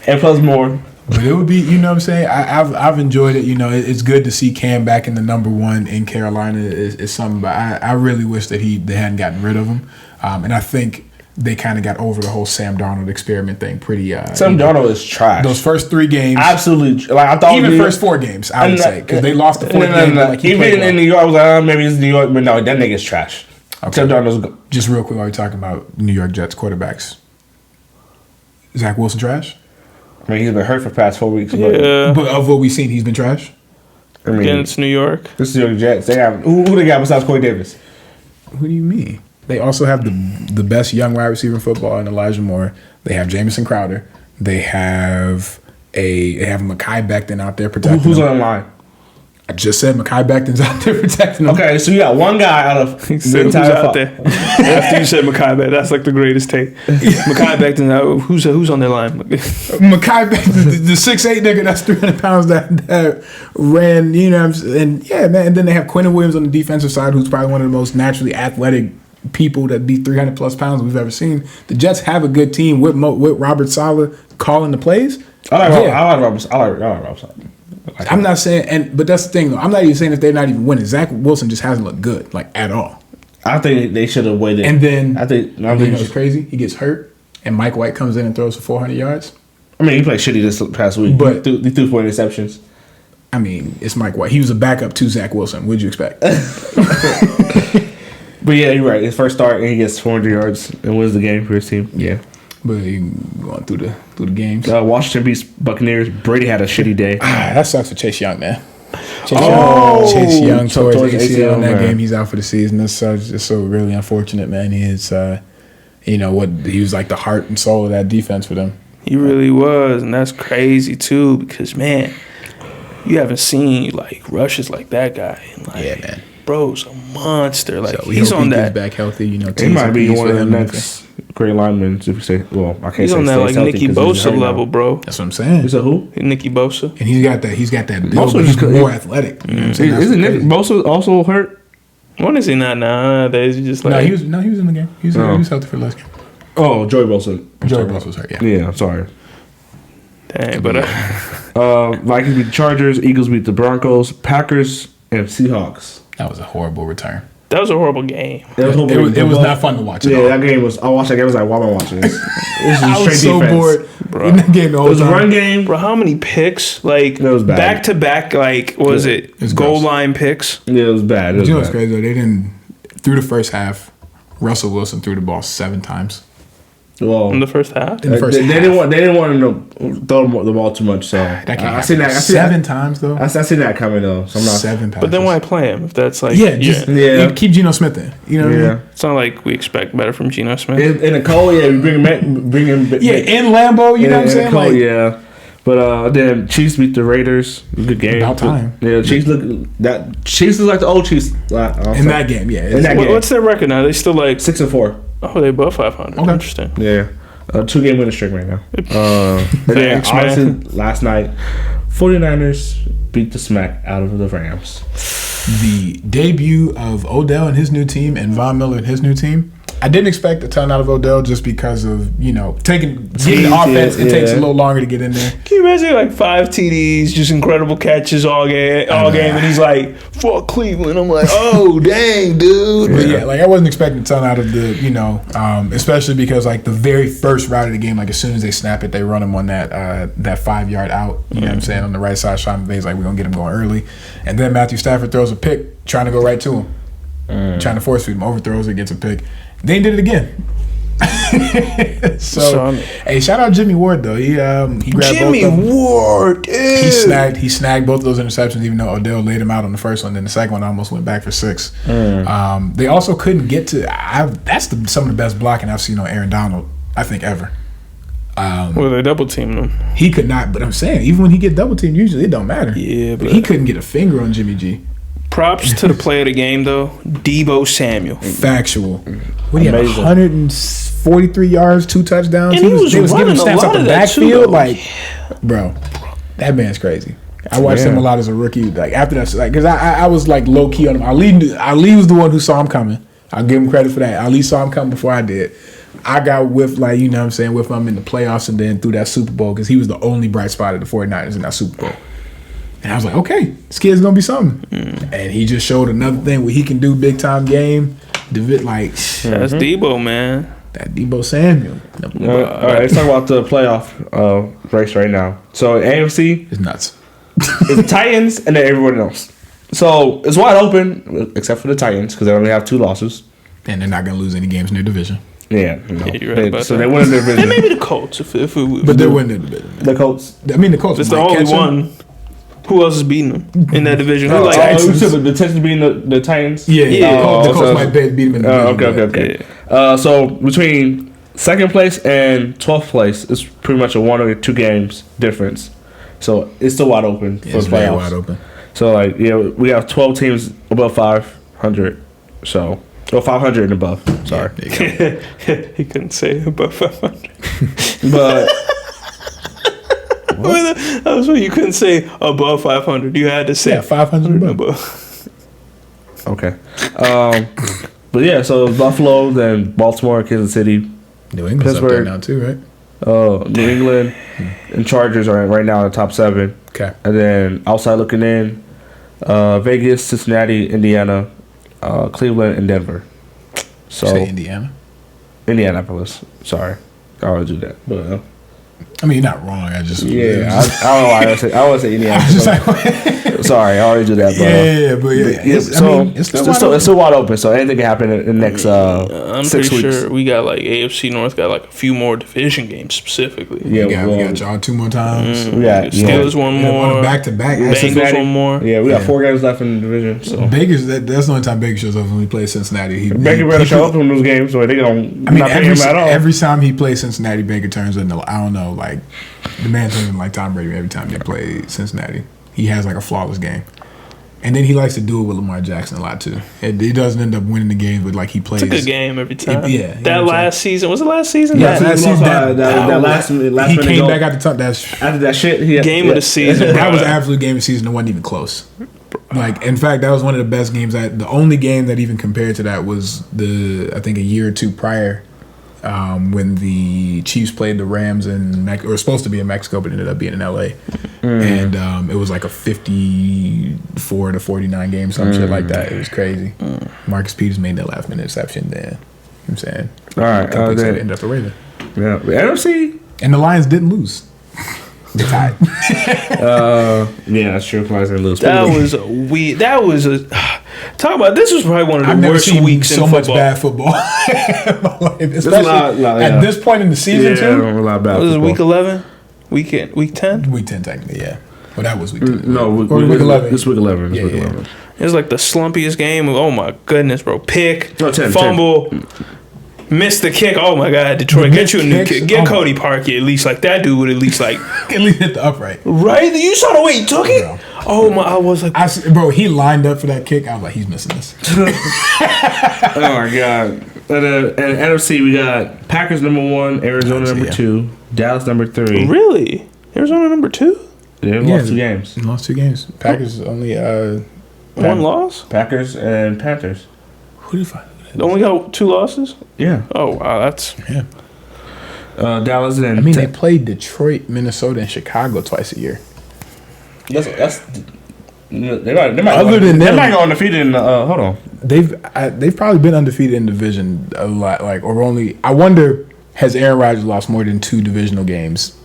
Speaker 2: and plus more.
Speaker 1: But it would be, you know what I'm saying? I've enjoyed it. You know, it's good to see Cam back in the number 1 in Carolina. It's something, but I really wish that they hadn't gotten rid of him. And I think they kind of got over the whole Sam Darnold experiment thing pretty.
Speaker 2: Sam Darnold is trash.
Speaker 1: Those first 3 games,
Speaker 2: absolutely. Like I thought,
Speaker 1: even first 4 games, I would say, because they lost the 4th game. Like
Speaker 2: even in New York, I was like, maybe it's New York, but no, that nigga's trash.
Speaker 1: Okay.
Speaker 2: Sam Darnold's
Speaker 1: just real quick while we're talking about New York Jets quarterbacks. Zach Wilson trash?
Speaker 2: I mean, he's been hurt for the past 4 weeks.
Speaker 3: Yeah.
Speaker 1: But of what we've seen, he's been trash.
Speaker 2: I mean,
Speaker 3: against New York.
Speaker 2: This is New York Jets. They have who they got besides Corey Davis?
Speaker 1: Who do you mean? They also have the best young wide receiver in football in Elijah Moore. They have Jamison Crowder. They have Mekhi Becton out there protecting
Speaker 2: Who's
Speaker 1: him.
Speaker 2: on the line?
Speaker 1: I just said Mekhi Becton's out there protecting him.
Speaker 2: Okay, so you got one guy out of the entire
Speaker 3: out there. After you said Mekhi Becton, that's like the greatest take. Mekhi Becton, who's on their line?
Speaker 1: Mekhi Becton, the 6'8" nigga that's 300 pounds that ran, you know, and yeah, man. And then they have Quentin Williams on the defensive side, who's probably one of the most naturally athletic people that be 300 plus pounds we've ever seen. The Jets have a good team with Robert Saleh calling the plays.
Speaker 2: I like Robert Saleh.
Speaker 1: I'm not saying, but that's the thing though. I'm not even saying if they're not even winning. Zach Wilson just hasn't looked good, like at all.
Speaker 2: I think they should have waited.
Speaker 1: And then
Speaker 2: I think
Speaker 1: it's crazy. He gets hurt, and Mike White comes in and throws for 400 yards.
Speaker 2: I mean, he played shitty this past week, but he threw 4 interceptions.
Speaker 1: I mean, it's Mike White. He was a backup to Zach Wilson. What'd you expect?
Speaker 2: But yeah, you're right. His first start, and he gets 400 yards and wins the game for his team. Yeah.
Speaker 1: But going through the games.
Speaker 2: Washington beats Buccaneers. Brady had a shitty day.
Speaker 1: That sucks for Chase Young, man. Chase Young tore his ACL in that game. He's out for the season. That's just so really unfortunate, man. He is, he was like the heart and soul of that defense for them.
Speaker 3: He really was, and that's crazy too. Because man, you haven't seen like rushes like that guy. And, like,
Speaker 1: yeah, man.
Speaker 3: Bro's a monster. Like
Speaker 1: so
Speaker 3: he's on that.
Speaker 1: He's back healthy. You know,
Speaker 2: he might be one of the next great linemen. If you say, well, I can't
Speaker 3: he's
Speaker 2: say
Speaker 3: on that like Nicky Bosa level, bro.
Speaker 1: That's what I'm saying.
Speaker 2: Is that who?
Speaker 3: Nicky Bosa.
Speaker 1: And he's got that build, but he's more athletic. You know what I'm saying?
Speaker 2: Isn't Nick Bosa also hurt?
Speaker 3: When is he not now? He's just like
Speaker 1: he was in the game. He was healthy for the last game.
Speaker 2: Oh, Joey Bosa.
Speaker 1: Joey Bosa was hurt. Yeah.
Speaker 2: Yeah, I'm sorry.
Speaker 3: Dang, but
Speaker 2: Vikings beat the Chargers. Eagles beat the Broncos. Packers and Seahawks.
Speaker 1: That was a horrible return.
Speaker 3: That was a horrible game.
Speaker 1: It was not fun to watch.
Speaker 2: Yeah, that game was. I watched that game. I was like, why am I watching this? This is
Speaker 1: I was so bored,
Speaker 3: bro.
Speaker 1: in the game the whole
Speaker 2: It was a
Speaker 1: time.
Speaker 2: run game.
Speaker 3: Bro, how many picks? Like,
Speaker 2: It was bad.
Speaker 3: back to back, like, what was it?
Speaker 1: was
Speaker 3: Goal
Speaker 1: gross.
Speaker 3: line picks?
Speaker 2: Yeah, it was bad. It
Speaker 1: But
Speaker 2: was
Speaker 1: you know what's
Speaker 2: bad.
Speaker 1: crazy though? They didn't. Through the first half, Russell Wilson threw the ball 7 times.
Speaker 2: Well,
Speaker 3: In the first half?
Speaker 1: In the first
Speaker 2: they
Speaker 1: half.
Speaker 2: didn't want him to throw the ball too much. So
Speaker 1: That can't
Speaker 2: I seen
Speaker 1: happen.
Speaker 2: that.
Speaker 1: 7 times though.
Speaker 2: I seen that coming though. So I'm not.
Speaker 1: 7 passes.
Speaker 3: But then why play him if that's like...
Speaker 1: Yeah, just
Speaker 2: Yeah.
Speaker 1: keep Geno Smith in. You know what I
Speaker 2: Yeah.
Speaker 1: mean?
Speaker 3: It's not like we expect better from Geno Smith.
Speaker 2: In the cold, yeah, we bring him.
Speaker 1: Yeah, in Lambeau, you know what I'm
Speaker 2: in
Speaker 1: saying?
Speaker 2: the cold,
Speaker 1: Like,
Speaker 2: yeah. But then Chiefs beat the Raiders. Good game.
Speaker 1: About time.
Speaker 2: Yeah, Chiefs look like the old Chiefs.
Speaker 1: in that game, yeah.
Speaker 2: In that game.
Speaker 3: What's their record now? They still like...
Speaker 2: 6-4.
Speaker 3: Oh, they above 500.
Speaker 1: Okay.
Speaker 3: Interesting.
Speaker 2: Yeah, 2-game winning streak right now. And then
Speaker 3: Thanks, man.
Speaker 2: obviously last night, 49ers beat the smack out of the Rams.
Speaker 1: The debut of Odell and his new team and Von Miller and his new team. I didn't expect a ton out of Odell just because of, getting the offense. It takes a little longer to get in there.
Speaker 3: Can you imagine like 5 TDs, just incredible catches all game, and he's like, "Fuck Cleveland." I'm like, "Oh dang, dude!"
Speaker 1: But yeah, like I wasn't expecting a ton out of the, especially because like the very first route of the game, like as soon as they snap it, they run him on that 5-yard out. You know what I'm saying, on the right side. Sean McVay's like, we're gonna get him going early, and then Matthew Stafford throws a pick, trying to go right to him, trying to force feed him, overthrows it, gets a pick. They did it again. Hey, shout out Jimmy Ward though. He grabbed
Speaker 3: Jimmy
Speaker 1: both of them.
Speaker 3: Ward, dude.
Speaker 1: He snagged both of those interceptions, even though Odell laid him out on the first one. Then the second one almost went back for 6. They also couldn't get to. That's some of the best blocking I've seen on Aaron Donald, I think, ever.
Speaker 3: Well, they double teamed him.
Speaker 1: He could not. But I'm saying, even when he get double teamed, usually it don't matter.
Speaker 3: Yeah,
Speaker 1: but he couldn't get a finger on Jimmy G.
Speaker 3: Props to the play of the game though, Deebo Samuel.
Speaker 1: Factual. What do you have?
Speaker 2: Amazing.
Speaker 1: 143 yards, 2 touchdowns.
Speaker 3: And he was
Speaker 1: they was giving
Speaker 3: running
Speaker 1: him snaps
Speaker 3: a
Speaker 1: out
Speaker 3: lot
Speaker 1: the
Speaker 3: of that too,
Speaker 1: backfield.
Speaker 3: though.
Speaker 1: Like, bro, that man's crazy. I watched him a lot as a rookie. Like after that, like because I was like low key on him. Ali was the one who saw him coming. I'll give him credit for that. Ali saw him coming before I did. I got with with him in the playoffs and then through that Super Bowl because he was the only bright spot of the 49ers in that Super Bowl. And I was like, okay, this kid's gonna be something. And he just showed another thing where he can do big time game.
Speaker 3: That's Deebo, man.
Speaker 1: That Deebo Samuel.
Speaker 2: All right, let's talk about the playoff race right now. So AFC
Speaker 1: It's nuts.
Speaker 2: is the Titans and then everyone else. So it's wide open except for the Titans because they only have 2 losses.
Speaker 1: And they're not gonna lose any games in their division.
Speaker 2: Yeah, no.
Speaker 3: You're right about
Speaker 2: So
Speaker 3: that.
Speaker 2: they win their
Speaker 3: And
Speaker 2: division.
Speaker 3: maybe the Colts, if we,
Speaker 1: But they're winning the division.
Speaker 2: The Colts.
Speaker 1: I mean, the Colts
Speaker 3: it's
Speaker 1: might
Speaker 3: the only
Speaker 1: catch them.
Speaker 3: one. Who else is beating them in that division? Who
Speaker 1: Oh,
Speaker 3: like
Speaker 1: Texans.
Speaker 2: So the Texans being the Titans.
Speaker 1: Yeah,
Speaker 3: Yeah.
Speaker 1: the Colts
Speaker 2: so-
Speaker 1: might beat them in the division.
Speaker 2: Okay.
Speaker 3: Yeah.
Speaker 2: So between second place and 12th place, it's pretty much a 1 or 2 games difference. So it's still wide open for
Speaker 1: It's
Speaker 2: the
Speaker 1: very
Speaker 2: playoffs.
Speaker 1: wide open.
Speaker 2: So we have 12 teams above 500. So 500 and above. Sorry,
Speaker 1: There you go.
Speaker 3: He couldn't say above 500.
Speaker 2: but
Speaker 3: That was what you couldn't say above 500. You had to say
Speaker 1: Yeah, 500 above.
Speaker 3: above.
Speaker 2: okay. But yeah, so it's Buffalo, then Baltimore, Kansas City,
Speaker 1: New England's up there
Speaker 2: Pittsburgh.
Speaker 1: now too, right?
Speaker 2: New England, and Chargers are right now in the top 7.
Speaker 1: Okay.
Speaker 2: And then outside looking in, Vegas, Cincinnati, Indiana, Cleveland, and Denver. So
Speaker 1: Say Indiana.
Speaker 2: Indianapolis. Sorry, I always do that. But
Speaker 1: I mean, you're not wrong. I just
Speaker 2: I don't know why I always say Indiana.
Speaker 1: I was just like,
Speaker 2: Sorry, I always do that. But,
Speaker 1: yeah.
Speaker 2: it's still wide open. So anything can happen in the next
Speaker 3: I'm
Speaker 2: 6
Speaker 3: pretty
Speaker 2: weeks.
Speaker 3: sure we got like AFC North got like a few more division games specifically.
Speaker 2: Yeah,
Speaker 1: we got y'all 2 more times.
Speaker 2: we got
Speaker 3: Steelers one more.
Speaker 1: Back to back.
Speaker 3: Bengals one more.
Speaker 2: Yeah, we got 4 games left in the division. So
Speaker 1: Baker's that's the only time Baker shows up when we play Cincinnati.
Speaker 2: Baker better show up in those games, so they don't.
Speaker 1: I mean,
Speaker 2: not paying him at all.
Speaker 1: every time he plays Cincinnati, Baker turns into, I don't know, like the man turns into like Tom Brady every time they play Cincinnati. He has like a flawless game. And then he likes to do it with Lamar Jackson a lot too. It doesn't end up winning the games, but like he plays.
Speaker 3: It's a good game every time.
Speaker 1: Yeah,
Speaker 3: That last season was it last season?
Speaker 1: Yeah,
Speaker 3: That
Speaker 1: last season.
Speaker 2: that last
Speaker 1: he
Speaker 2: minute
Speaker 1: came
Speaker 2: goal.
Speaker 1: back out the top. That's
Speaker 2: After that shit, he
Speaker 3: game of the season.
Speaker 1: that
Speaker 3: bro.
Speaker 1: was absolute game of the season. It wasn't even close. Like, in fact, that was one of the best games. The only game that even compared to that was I think a year or 2 prior, when the Chiefs played the Rams in or was supposed to be in Mexico, but ended up being in LA. and it was like a 54 to 49 game, some shit like that. It was crazy. Marcus Peters made that last minute interception. Then, you know what I'm saying,
Speaker 2: all right,
Speaker 1: they ended up the Ravens.
Speaker 2: Yeah, NFC,
Speaker 1: and the Lions didn't lose. They tied.
Speaker 2: yeah, that's true. Lions didn't lose.
Speaker 3: That was weird. That was a talk about. This was probably one of the
Speaker 1: I've never
Speaker 3: worst
Speaker 1: seen
Speaker 3: weeks
Speaker 1: so
Speaker 3: in
Speaker 1: much
Speaker 3: football.
Speaker 1: bad football in my life, especially at this point in the season too.
Speaker 2: A lot of bad
Speaker 3: This is
Speaker 2: football.
Speaker 3: week 11, week 10.
Speaker 1: Week 10 technically, yeah. Well, that was week 10.
Speaker 2: No,
Speaker 1: week 11.
Speaker 2: This week 11. This
Speaker 1: Yeah,
Speaker 2: week
Speaker 1: yeah.
Speaker 2: 11.
Speaker 3: It was like the slumpiest game. Oh my goodness, bro! Pick,
Speaker 2: No, 10,
Speaker 3: fumble, missed the kick. Oh my God, Detroit,
Speaker 1: The
Speaker 3: get you a new
Speaker 1: missed
Speaker 3: kick.
Speaker 1: kicks?
Speaker 3: Get
Speaker 1: Oh.
Speaker 3: Cody Parkey at least. Like that dude would at least like
Speaker 1: At least hit the upright.
Speaker 3: right. You saw the way he took it.
Speaker 1: Bro.
Speaker 3: Oh my! I was like,
Speaker 1: Bro, he lined up for that kick. I was like, he's missing this.
Speaker 2: Oh my God. And NFC, we got Packers number 1, Arizona number
Speaker 1: yeah.
Speaker 2: 2, Dallas number 3.
Speaker 3: really? Arizona number 2,
Speaker 2: They lost 2 games.
Speaker 1: Lost 2 games. Packers only.
Speaker 3: one loss.
Speaker 2: Packers and Panthers.
Speaker 1: Who did you find?
Speaker 3: Only got 2 losses.
Speaker 2: Yeah.
Speaker 3: Oh wow, that's
Speaker 1: Yeah.
Speaker 2: Dallas and
Speaker 1: I mean, they played Detroit, Minnesota, and Chicago twice a year.
Speaker 2: that's they might
Speaker 1: Other than
Speaker 2: they
Speaker 1: them-
Speaker 2: might go undefeated in hold on.
Speaker 1: They've probably been undefeated in division a lot. Or only. I wonder, has Aaron Rodgers lost more than 2 divisional games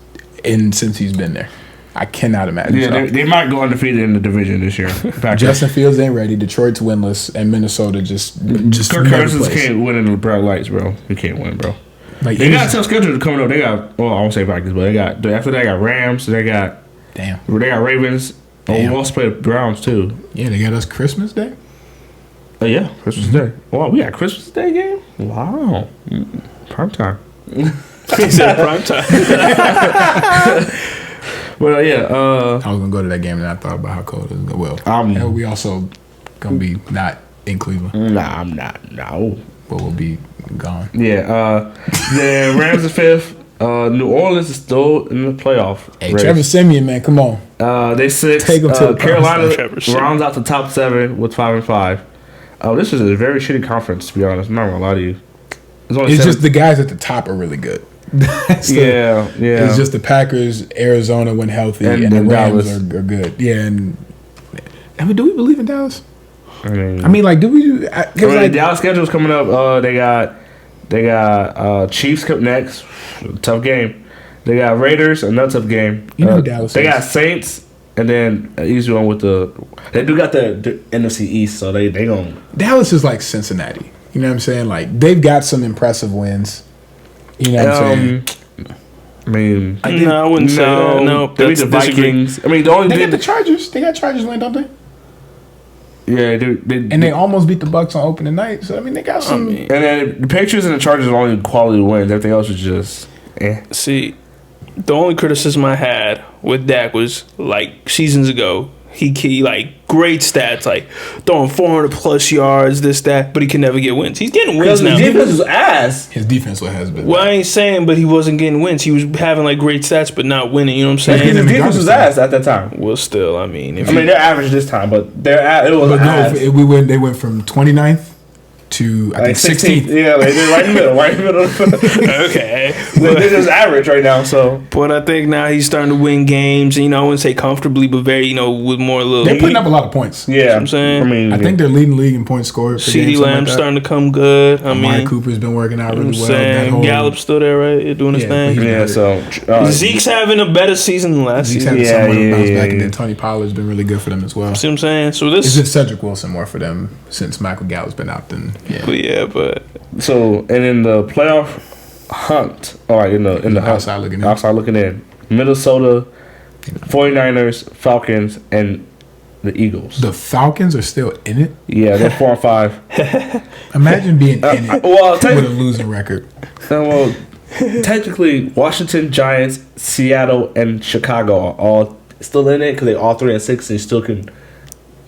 Speaker 1: since he's been there? I cannot imagine.
Speaker 2: Yeah,
Speaker 1: so.
Speaker 2: they might go undefeated in the division this year. Packers.
Speaker 1: Justin Fields ain't ready. Detroit's winless, and Minnesota just
Speaker 2: Kirk
Speaker 1: never
Speaker 2: Cousins
Speaker 1: plays.
Speaker 2: can't win in the bright lights, bro. He can't win, bro.
Speaker 1: Like,
Speaker 2: They got a tough schedule coming up. They got, well, I won't say Vikings, but after they got Rams. They got Ravens. Oh, we
Speaker 1: Damn.
Speaker 2: also play the Browns too.
Speaker 1: Yeah, they got us Christmas Day.
Speaker 2: Oh yeah, Christmas Day. Wow, we got Christmas Day game. Wow, prime time.
Speaker 3: he said prime time.
Speaker 2: Well, yeah.
Speaker 1: I was gonna go to that game, and I thought about how cold it was. Well, and we also gonna be not in Cleveland,
Speaker 2: Nah, I'm not. No.
Speaker 1: but we'll be gone.
Speaker 2: Yeah. The Rams are 5th. New Orleans is still in the playoff.
Speaker 1: Hey,
Speaker 2: race.
Speaker 1: Trevor Siemian, man, come on.
Speaker 2: They 6th.
Speaker 1: Take 'em to the
Speaker 2: Carolina
Speaker 3: Trevor Siemian.
Speaker 2: rounds out the top 7 with 5-5. This is a very shitty conference, to be honest. I'm not gonna lie to you.
Speaker 1: It's just the guys at the top are really good.
Speaker 2: Yeah.
Speaker 1: It's just the Packers, Arizona when healthy,
Speaker 2: And
Speaker 1: and the Rams
Speaker 2: Dallas.
Speaker 1: are good. Yeah, and I mean, do we believe in Dallas?
Speaker 2: I mean,
Speaker 1: Do we do? Because
Speaker 2: the Dallas schedule's coming up. They got Chiefs up next, tough game. They got Raiders, another tough game.
Speaker 1: You know who Dallas
Speaker 2: They
Speaker 1: is.
Speaker 2: got Saints, and then easy one with they do got the NFC East, so they gonna.
Speaker 1: Dallas is like Cincinnati. You know what I'm saying? Like, they've got some impressive wins. You know what I'm saying?
Speaker 2: I mean,
Speaker 3: No, I wouldn't say that. No,
Speaker 2: they beat the
Speaker 3: that's disagree.
Speaker 2: Vikings. I mean, the only
Speaker 1: They got the
Speaker 2: thing,
Speaker 1: Chargers. They got Chargers win, don't they?
Speaker 2: yeah,
Speaker 1: And they almost beat the Bucks on opening night. So I mean, they got some.
Speaker 2: and then the Patriots and the Chargers are only quality wins. Everything else is just,
Speaker 3: See, the only criticism I had with Dak was like seasons ago. He like great stats, like throwing 400 plus yards, this that, but he can never get wins. He's getting wins now.
Speaker 2: is ass.
Speaker 1: His defense has been.
Speaker 3: Well, I ain't saying, but he wasn't getting wins. He was having like great stats, but not winning. You know what I'm
Speaker 1: His
Speaker 3: saying?
Speaker 1: defense was ass
Speaker 2: at that time.
Speaker 3: Well, still, I mean, if
Speaker 2: they're average this time, but it was
Speaker 1: But no, they went from 29th to I think 16th.
Speaker 2: Yeah, like they're right in the middle.
Speaker 3: okay,
Speaker 2: They're just average right now. So,
Speaker 3: but I think now he's starting to win games. You know, I wouldn't say comfortably, but very, with more little.
Speaker 1: They're putting up a lot of points.
Speaker 2: yeah,
Speaker 3: I'm saying.
Speaker 2: I mean,
Speaker 1: I think they're leading the league in points scored. Per
Speaker 3: CD
Speaker 1: game, something
Speaker 3: Lamb's
Speaker 1: like that.
Speaker 3: starting to come good. I
Speaker 1: Amari
Speaker 3: mean,
Speaker 1: Cooper's been working out
Speaker 3: I'm
Speaker 1: really well.
Speaker 3: saying Gallup's still there, right? You're doing his
Speaker 1: Yeah,
Speaker 3: thing.
Speaker 1: but
Speaker 2: yeah. So
Speaker 3: Zeke's having a better season than last
Speaker 1: Zeke's
Speaker 3: season.
Speaker 1: having somewhat of a bounce back, and
Speaker 2: yeah.
Speaker 1: then Tony Pollard's been really good for them as well.
Speaker 3: See what I'm saying? So
Speaker 1: It's
Speaker 3: this,
Speaker 1: just Cedric Wilson more for them since Michael Gallup's been out. Then
Speaker 3: but
Speaker 2: and in the playoff hunt, all right, in the hunt, outside looking in, Minnesota, 49ers, Falcons, and the Eagles.
Speaker 1: the Falcons are still in it.
Speaker 2: Yeah, they're 4-5.
Speaker 1: Imagine being in it
Speaker 2: Well,
Speaker 1: with a losing record.
Speaker 2: well, technically, Washington, Giants, Seattle, and Chicago are all still in it because they're all 3-6, and you still can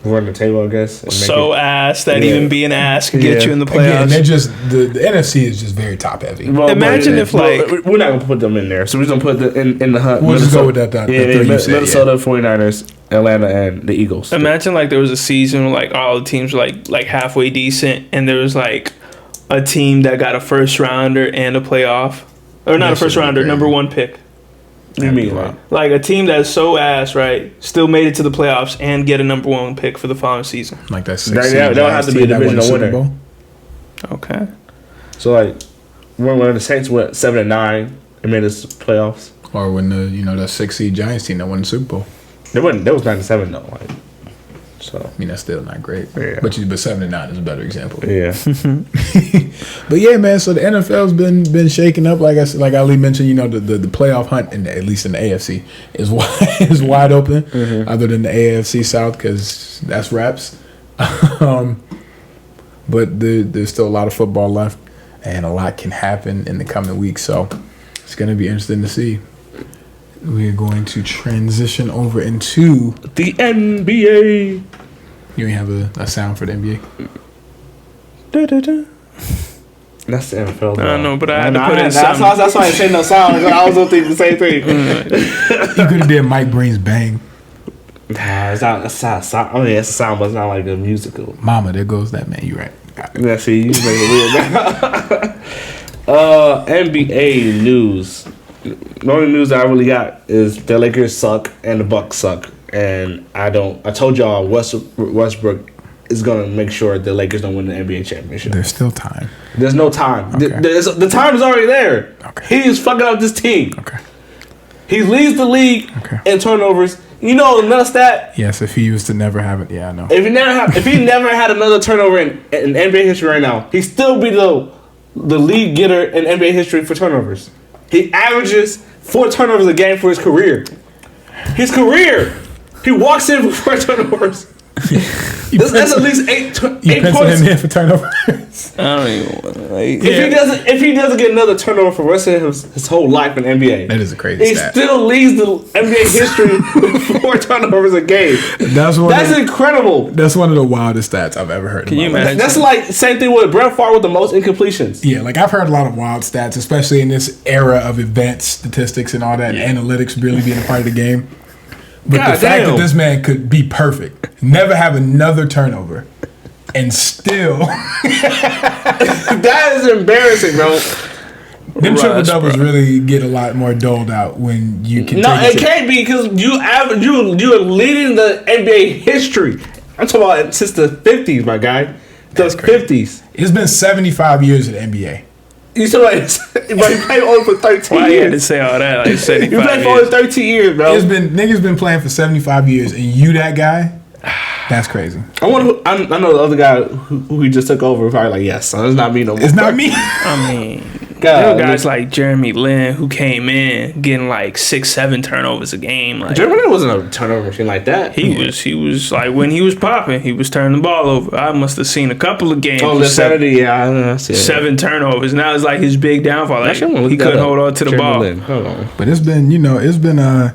Speaker 2: run the table, I guess. And
Speaker 3: so ass that
Speaker 2: Yeah.
Speaker 3: even being asked can get
Speaker 2: Yeah.
Speaker 3: you in the
Speaker 1: Again,
Speaker 3: playoffs.
Speaker 1: they're just the NFC is just very top heavy.
Speaker 2: Well,
Speaker 3: Imagine
Speaker 2: but-
Speaker 3: if, like-
Speaker 2: well, we're not gonna put them in there, so we're just gonna put in the hunt.
Speaker 1: We'll just
Speaker 2: Minnesota-
Speaker 1: go with that
Speaker 2: Yeah,
Speaker 1: three you said,
Speaker 2: Minnesota, 49ers, Atlanta, and the Eagles.
Speaker 3: Imagine like there was a season where like all the teams were like halfway decent, and there was like a team that got a first rounder and a playoff, or not
Speaker 1: That
Speaker 3: a first
Speaker 1: shit would be
Speaker 3: rounder,
Speaker 1: crazy.
Speaker 3: number 1 pick.
Speaker 2: What do you mean?
Speaker 3: Like a team that's so ass, right? Still made it to the playoffs and get a number 1 pick for the following season.
Speaker 1: Like that 6
Speaker 2: They'll have to be a divisional winner.
Speaker 3: Okay.
Speaker 2: So like when the Saints went 7-9 and made us playoffs,
Speaker 1: or when the 6 seed Giants team that won the Super Bowl.
Speaker 2: They was 9-7 though. Like, so
Speaker 1: I mean that's still not great.
Speaker 2: Yeah.
Speaker 1: But 7-9 is a better example.
Speaker 2: Yeah.
Speaker 1: But yeah, man. So the NFL's been shaking up. Like Ali mentioned, the playoff hunt, at least in the AFC, is wide open. Mm-hmm. Other than the AFC South, because that's wraps. But there's still a lot of football left, and a lot can happen in the coming weeks. So it's going to be interesting to see. We're going to transition over into
Speaker 2: the NBA.
Speaker 1: You ain't have a sound for the NBA?
Speaker 3: Da-da-da.
Speaker 2: That's the NFL.
Speaker 3: I know, but I had to put in
Speaker 2: something. That's why I said no sound. I was going to think the same thing.
Speaker 1: You could have did Mike Breen's bang.
Speaker 2: Nah, it's not a sound. I mean, it's a sound, but it's not like a musical.
Speaker 1: Mama, there goes that man. You right.
Speaker 2: Yeah, see, you make it weird. NBA news. The only news that I really got is the Lakers suck and the Bucks suck, and I told y'all Westbrook is gonna make sure the Lakers don't win the NBA championship.
Speaker 1: There's still time.
Speaker 2: There's no time.
Speaker 1: Okay.
Speaker 2: The time is already there.
Speaker 1: Okay.
Speaker 2: He's fucking up this team.
Speaker 1: Okay.
Speaker 2: He leads the league in turnovers. You know another stat?
Speaker 1: Yes, if he used to never have it, yeah, I know.
Speaker 2: If he never had another turnover in NBA history right now, he'd still be the lead getter in NBA history for turnovers. He averages 4 turnovers a game for his career. He walks in with 4 turnovers. That's at least 8 points.
Speaker 1: Him in for turnovers.
Speaker 3: I don't even.
Speaker 2: If he doesn't get another turnover for the rest of his whole life in NBA,
Speaker 1: that is a crazy stat.
Speaker 2: He still leads the NBA history with 4 turnovers a game. That's incredible.
Speaker 1: That's one of the wildest stats I've ever heard.
Speaker 3: Can you imagine?
Speaker 2: That's like same thing with Brett Favre with the most incompletions.
Speaker 1: Yeah, like I've heard a lot of wild stats, especially in this era of advanced statistics and all that, and analytics really being a part of the game. But the fact that this man could be perfect, never have another turnover, and still
Speaker 2: that is embarrassing, bro.
Speaker 1: Them triple doubles really get a lot more doled out when you can.
Speaker 2: No, it can't be because you're leading the NBA history. I'm talking about since the 50s, my guy. The 50s.
Speaker 1: It's been 75 years in the NBA.
Speaker 2: You said but he played only for 13 years.
Speaker 3: Why you had to say all that? Like 75
Speaker 2: You played for only 13 years, bro.
Speaker 1: Niggas been playing for 75 years, and you that guy. That's crazy.
Speaker 2: I know the other guy who he just took over. Probably like, yes, son, it's not me no more.
Speaker 1: It's not me.
Speaker 3: I mean, there were guys like Jeremy Lin who came in getting like 6-7 turnovers a game. Like,
Speaker 2: Jeremy Lin wasn't a turnover machine like that.
Speaker 3: He was like when he was popping, he was turning the ball over. I must have seen a couple of games.
Speaker 2: Oh, the Saturday, yeah, I see
Speaker 3: 7 turnovers. Now it's like his big downfall. Like he couldn't hold on to the ball.
Speaker 2: Hold on.
Speaker 1: But it's been a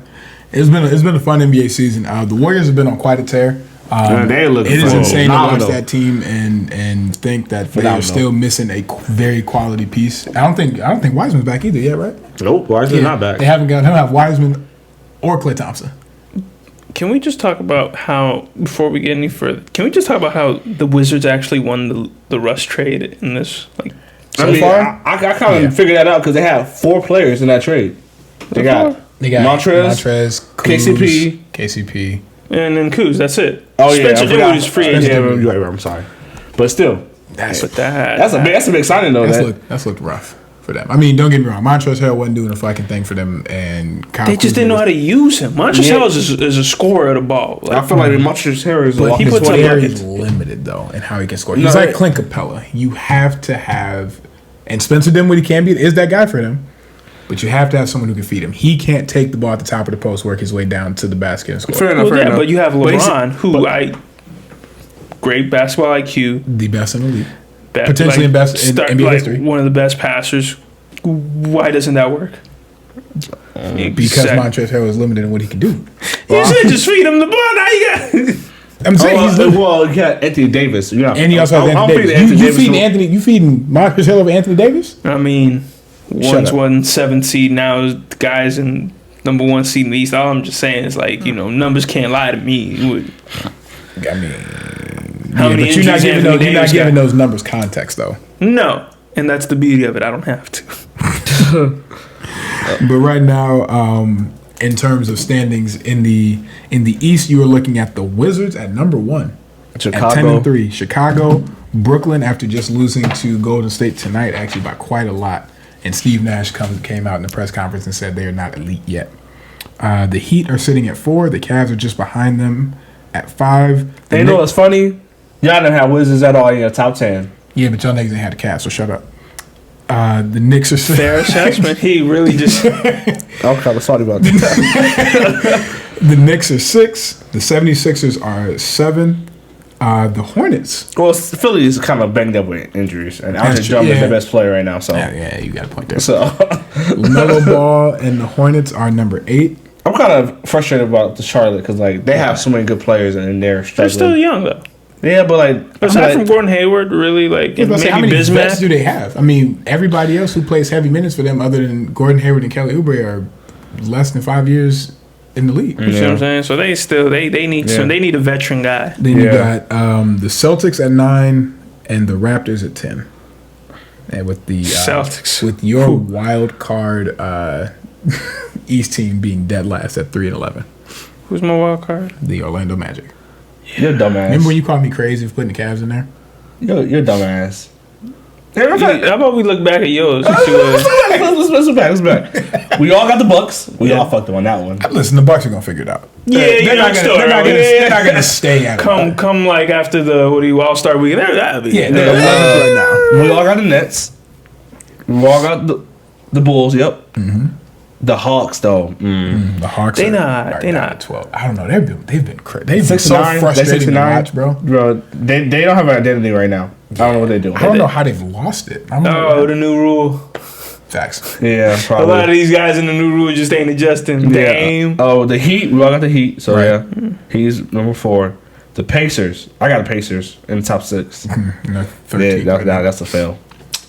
Speaker 1: fun NBA season. The Warriors have been on quite a tear. It is insane to watch that team and think that they're still missing a very quality piece. I don't think Wiseman's back either yet, right?
Speaker 2: Nope, Wiseman's not back.
Speaker 1: They haven't have Wiseman or Klay Thompson.
Speaker 3: Can we just talk about how, before we get any further, can we just talk about how the Wizards actually won the Russ trade in this? Like,
Speaker 2: far? I kind of figured that out because they have 4 players in that trade. They got Montrez, KCP.
Speaker 3: And then Kuz, that's it.
Speaker 2: Oh,
Speaker 3: Spencer Dinwiddie is free agent.
Speaker 2: Yeah, I'm sorry. But still.
Speaker 3: That's
Speaker 2: a big signing, though.
Speaker 1: That's looked rough for them. I mean, don't get me wrong. Montrezl Harrell wasn't doing a fucking thing for them. And Kyle
Speaker 3: they just didn't know how to use him. Montrezl Harrell is a scorer of the ball.
Speaker 2: Like, I feel like Montrezl Harrell is
Speaker 1: he puts he's limited, though, in how he can score. He's like Clint Capella. You have to have... And Spencer Dinwiddie is that guy for them. But you have to have someone who can feed him. He can't take the ball at the top of the post, work his way down to the basket and score.
Speaker 3: Fair enough. But you have LeBron, great basketball IQ,
Speaker 1: the best in the league, potentially best in NBA history,
Speaker 3: one of the best passers. Why doesn't that work?
Speaker 1: Because Montrezl Harrell is limited in what he can do.
Speaker 3: You should just feed him the ball. Now you got.
Speaker 1: I'm saying
Speaker 2: you got Anthony Davis.
Speaker 1: And he also has Anthony Davis. You feeding Montrezl Harrell over Anthony Davis?
Speaker 3: I mean. One's 7th seed now. The guys in number 1 seed in the East. All I'm just saying is numbers can't lie to me.
Speaker 1: But you're not giving those numbers context though.
Speaker 3: No, and that's the beauty of it. I don't have to.
Speaker 1: But right now, in terms of standings in the East, you are looking at the Wizards at number 1
Speaker 2: Chicago.
Speaker 1: at 10-3. Chicago, Brooklyn, after just losing to Golden State tonight, actually by quite a lot. And Steve Nash came out in the press conference and said they are not elite yet. The Heat are sitting at 4. The Cavs are just behind them at 5.
Speaker 2: And you know what's funny? Y'all didn't have Wizards at all in your top 10.
Speaker 1: Yeah, but y'all niggas ain't had the Cavs, so shut up. The Knicks are
Speaker 3: Fair assessment. He really just.
Speaker 2: I'm kind of sorry about that.
Speaker 1: The Knicks are 6. The 76ers are 7. The Hornets.
Speaker 2: Well, Philly is kind of banged up with injuries, and Andre Drummond is the best player right now. So
Speaker 1: Yeah, you got a point there.
Speaker 2: So
Speaker 1: LaMelo Ball and the Hornets are number 8.
Speaker 2: I'm kind of frustrated about the Charlotte because like they have so many good players and they're struggling.
Speaker 3: They're still young though.
Speaker 2: Yeah, but like
Speaker 3: aside from Gordon Hayward, really like
Speaker 1: How many vets
Speaker 3: Bismack.
Speaker 1: do they have? I mean, everybody else who plays heavy minutes for them, other than Gordon Hayward and Kelly Oubre, are less than 5 years in the league.
Speaker 3: You see what I'm saying? So they still they need they need a veteran guy.
Speaker 1: Then you got the Celtics at 9 and the Raptors at 10. And with the
Speaker 3: Celtics,
Speaker 1: with your wild card East team being dead last at 3 and 11.
Speaker 3: Who's my wild card?
Speaker 1: The Orlando Magic.
Speaker 2: You're a dumbass.
Speaker 1: Remember when you called me crazy for putting the Cavs in there?
Speaker 2: You're a dumbass.
Speaker 3: How about we look back at yours? And see what,
Speaker 2: Let's back. We all got the Bucks. We all fucked them on that one.
Speaker 1: Listen, the Bucks are gonna figure it out.
Speaker 3: they're
Speaker 1: They're not gonna stay at it.
Speaker 3: come like after the All-Star weekend. They're
Speaker 1: They're 11th right now.
Speaker 2: We all got the Nets. We all got the Bulls. Yep. Mm-hmm. The Hawks, though.
Speaker 1: The Hawks.
Speaker 3: They
Speaker 1: are
Speaker 3: not
Speaker 1: at 12. I don't know. They've been so
Speaker 2: 6-9,
Speaker 1: frustrating to watch, bro.
Speaker 2: Bro, they don't have an identity right now. I don't know what they're doing.
Speaker 1: I don't know how they've lost it.
Speaker 3: the new rule.
Speaker 1: Facts.
Speaker 2: Yeah, probably.
Speaker 3: A lot of these guys in the new rule just ain't adjusting. The aim.
Speaker 2: Oh, the Heat. We all got the Heat. So,
Speaker 1: Right.
Speaker 2: he's number 4. The Pacers. I got the Pacers in the top 6.
Speaker 1: 13.
Speaker 2: That's a fail.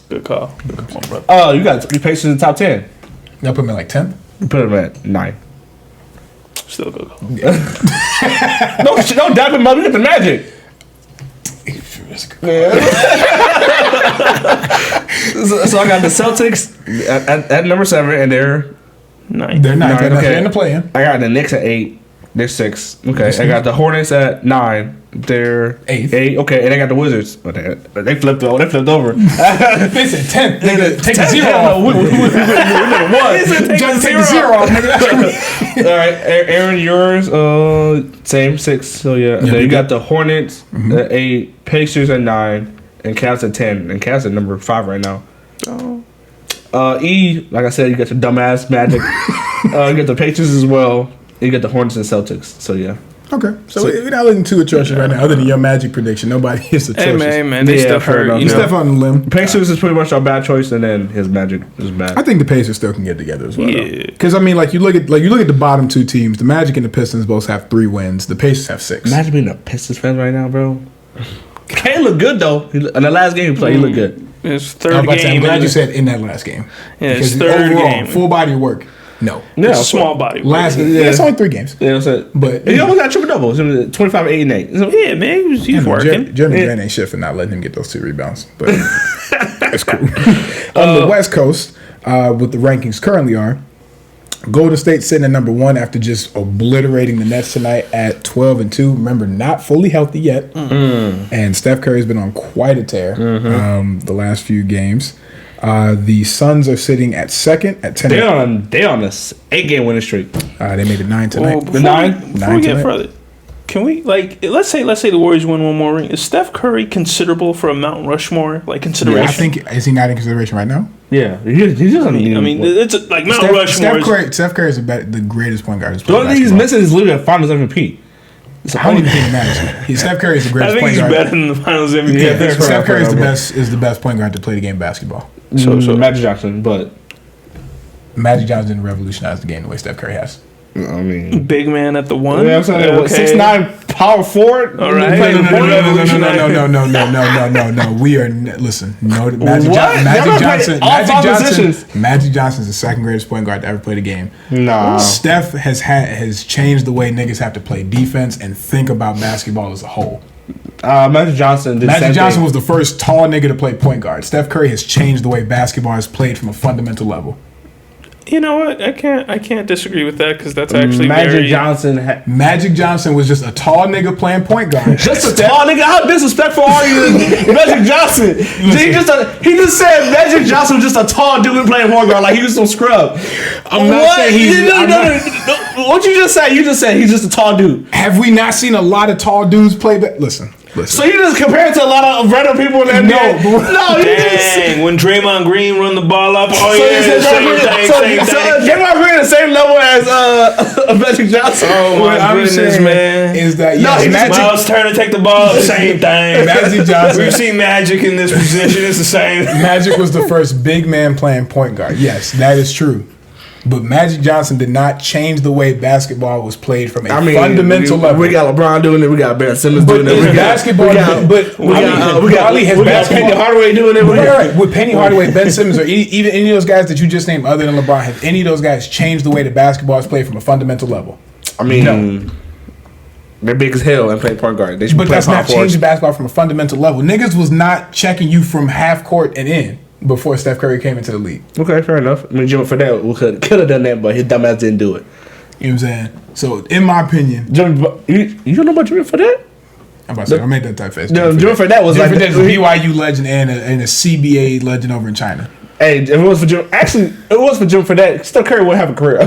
Speaker 3: Good call. Good call, brother.
Speaker 2: Oh, you got the Pacers in the top 10.
Speaker 1: Y'all put them in like 10th?
Speaker 2: You put them at 9.
Speaker 3: Still good call.
Speaker 2: No, dap him up. Look at the Magic. So I got the Celtics at number 7, and they're
Speaker 3: 9.
Speaker 1: They're 9.
Speaker 2: Okay.
Speaker 1: They're in the play-in.
Speaker 2: I got the Knicks at 8. They're 6. Okay. I got the Hornets at 9. They're
Speaker 1: 8.
Speaker 2: Okay, and I got the Wizards. Oh, they flipped over.
Speaker 1: They said 10th. Nigga, take a 0 off.
Speaker 2: We're number 1.
Speaker 1: Just take a 0 off, nigga.
Speaker 2: All right, Aaron, yours, same 6. So yeah, then you got the Hornets at 8, Pacers at 9, and Cavs at 10. And Cavs at number 5 right now. Like I said, you got your dumbass Magic. You got the Pacers as well. You got the Hornets and Celtics. So yeah.
Speaker 1: Okay, so we're not looking too atrocious right now. Other than your Magic prediction, nobody is atrocious.
Speaker 3: Hey man, they still hurt.
Speaker 1: You step on the limb.
Speaker 2: Pacers is pretty much our bad choice, and then his Magic is bad.
Speaker 1: I think the Pacers still can get together as well.
Speaker 3: Yeah.
Speaker 1: Because I mean, you look at the bottom 2 teams. The Magic and the Pistons both have 3 wins. The Pacers have 6.
Speaker 2: Imagine being a Pistons fan right now, bro. Kane looked good though. In the last game he played, he looked good.
Speaker 3: It's third game.
Speaker 1: I'm glad you said in that last game.
Speaker 3: Yeah, it's
Speaker 1: Because
Speaker 3: third
Speaker 1: overall,
Speaker 3: game.
Speaker 1: full body of work. No.
Speaker 2: Yeah,
Speaker 3: It's a small body.
Speaker 1: Last game. Yeah, it's only 3 games.
Speaker 2: You know what I'm saying?
Speaker 1: But
Speaker 2: he almost got triple doubles. 25, 8, and 8. So,
Speaker 3: Yeah, man, he's working.
Speaker 1: Jeremy Grant ain't shit for not letting him get those 2 rebounds. But it's cool. On the West Coast, what the rankings currently are, Golden State sitting at number 1 after just obliterating the Nets tonight at 12-2. Remember, not fully healthy yet. And Steph Curry's been on quite a tear the last few games. The Suns are sitting at 2nd at 10.
Speaker 2: They on this 8-game winning streak.
Speaker 1: They made it 9 tonight.
Speaker 3: Before
Speaker 1: Nine
Speaker 3: we get
Speaker 1: tonight.
Speaker 3: further, can we let's say the Warriors win one more ring? Is Steph Curry considerable for a Mount Rushmore consideration?
Speaker 1: I think is he not in consideration right now?
Speaker 2: Yeah, he doesn't.
Speaker 3: I mean, it's like Mount Rushmore.
Speaker 1: Steph Curry is the greatest point guard.
Speaker 2: The only thing he's missing is literally a Finals MVP.
Speaker 1: I don't even think it matters. Steph Curry is the
Speaker 3: I
Speaker 1: greatest
Speaker 3: think
Speaker 1: point
Speaker 3: he's
Speaker 1: guard.
Speaker 3: better than the Finals MVP.
Speaker 1: Yeah, Steph Curry is the best point guard to play the game of basketball.
Speaker 2: So Magic Johnson, but
Speaker 1: Magic Johnson didn't revolutionize the game the way Steph Curry has.
Speaker 2: I mean,
Speaker 3: Big man at the 1.
Speaker 2: yeah, I'm saying 6'9" power forward.
Speaker 3: All right.
Speaker 1: No. We are listen. No,
Speaker 2: What?
Speaker 1: Magic Johnson's the 2nd greatest point guard to ever play the game.
Speaker 2: Nah.
Speaker 1: Steph has changed the way niggas have to play defense and think about basketball as a whole.
Speaker 2: Magic Johnson.
Speaker 1: Magic Johnson was the first tall nigga to play point guard. Steph Curry has changed the way basketball is played from a fundamental level.
Speaker 3: You know what? I can't disagree with that because that's actually
Speaker 2: Magic Johnson.
Speaker 1: Magic Johnson was just a tall nigga playing point guard.
Speaker 2: Just a tall nigga. How disrespectful are you, Magic Johnson? He just said Magic Johnson was just a tall dude playing point guard like he was some scrub.
Speaker 1: I'm not saying he's.
Speaker 2: What you just said? You just said he's just a tall dude.
Speaker 1: Have we not seen a lot of tall dudes play? Listen.
Speaker 2: So you just compare it to a lot of random people in that NBA? No, you
Speaker 3: Dang, when Draymond Green run the ball up, same thing.
Speaker 2: Draymond Green the same level as Magic Johnson.
Speaker 3: Oh my goodness, man!
Speaker 1: Is that
Speaker 3: Miles Turner take the ball, same thing.
Speaker 1: Magic Johnson.
Speaker 3: We've seen Magic in this position. It's the same.
Speaker 1: Magic was the first big man playing point guard. Yes, that is true. But Magic Johnson did not change the way basketball was played from a fundamental level.
Speaker 2: We got LeBron doing it. We got Ben Simmons doing it.
Speaker 1: We got
Speaker 2: Penny Hardaway doing it.
Speaker 1: Right. With Penny Hardaway, Ben Simmons, or even any of those guys that you just named other than LeBron, have any of those guys changed the way that basketball is played from a fundamental level?
Speaker 2: I mean, no. They're big as hell and play point guard.
Speaker 1: But that's not changing basketball from a fundamental level. Niggas was not checking you from half court and in before Steph Curry came into the league.
Speaker 2: Okay, fair enough. I mean, Jimmy Fredette could have done that, but his dumb ass didn't do it.
Speaker 1: You know what I'm saying? So, in my opinion...
Speaker 2: You don't know about Jimmy Fredette?
Speaker 1: I'm about to say, I made that type face.
Speaker 2: Jimmy Fredette was
Speaker 1: Jimmy Fredette is a BYU legend and a CBA legend over in China.
Speaker 2: Hey, if it was for Jim... Actually, if it was for Jimmy Fredette, Steph Curry wouldn't have a career.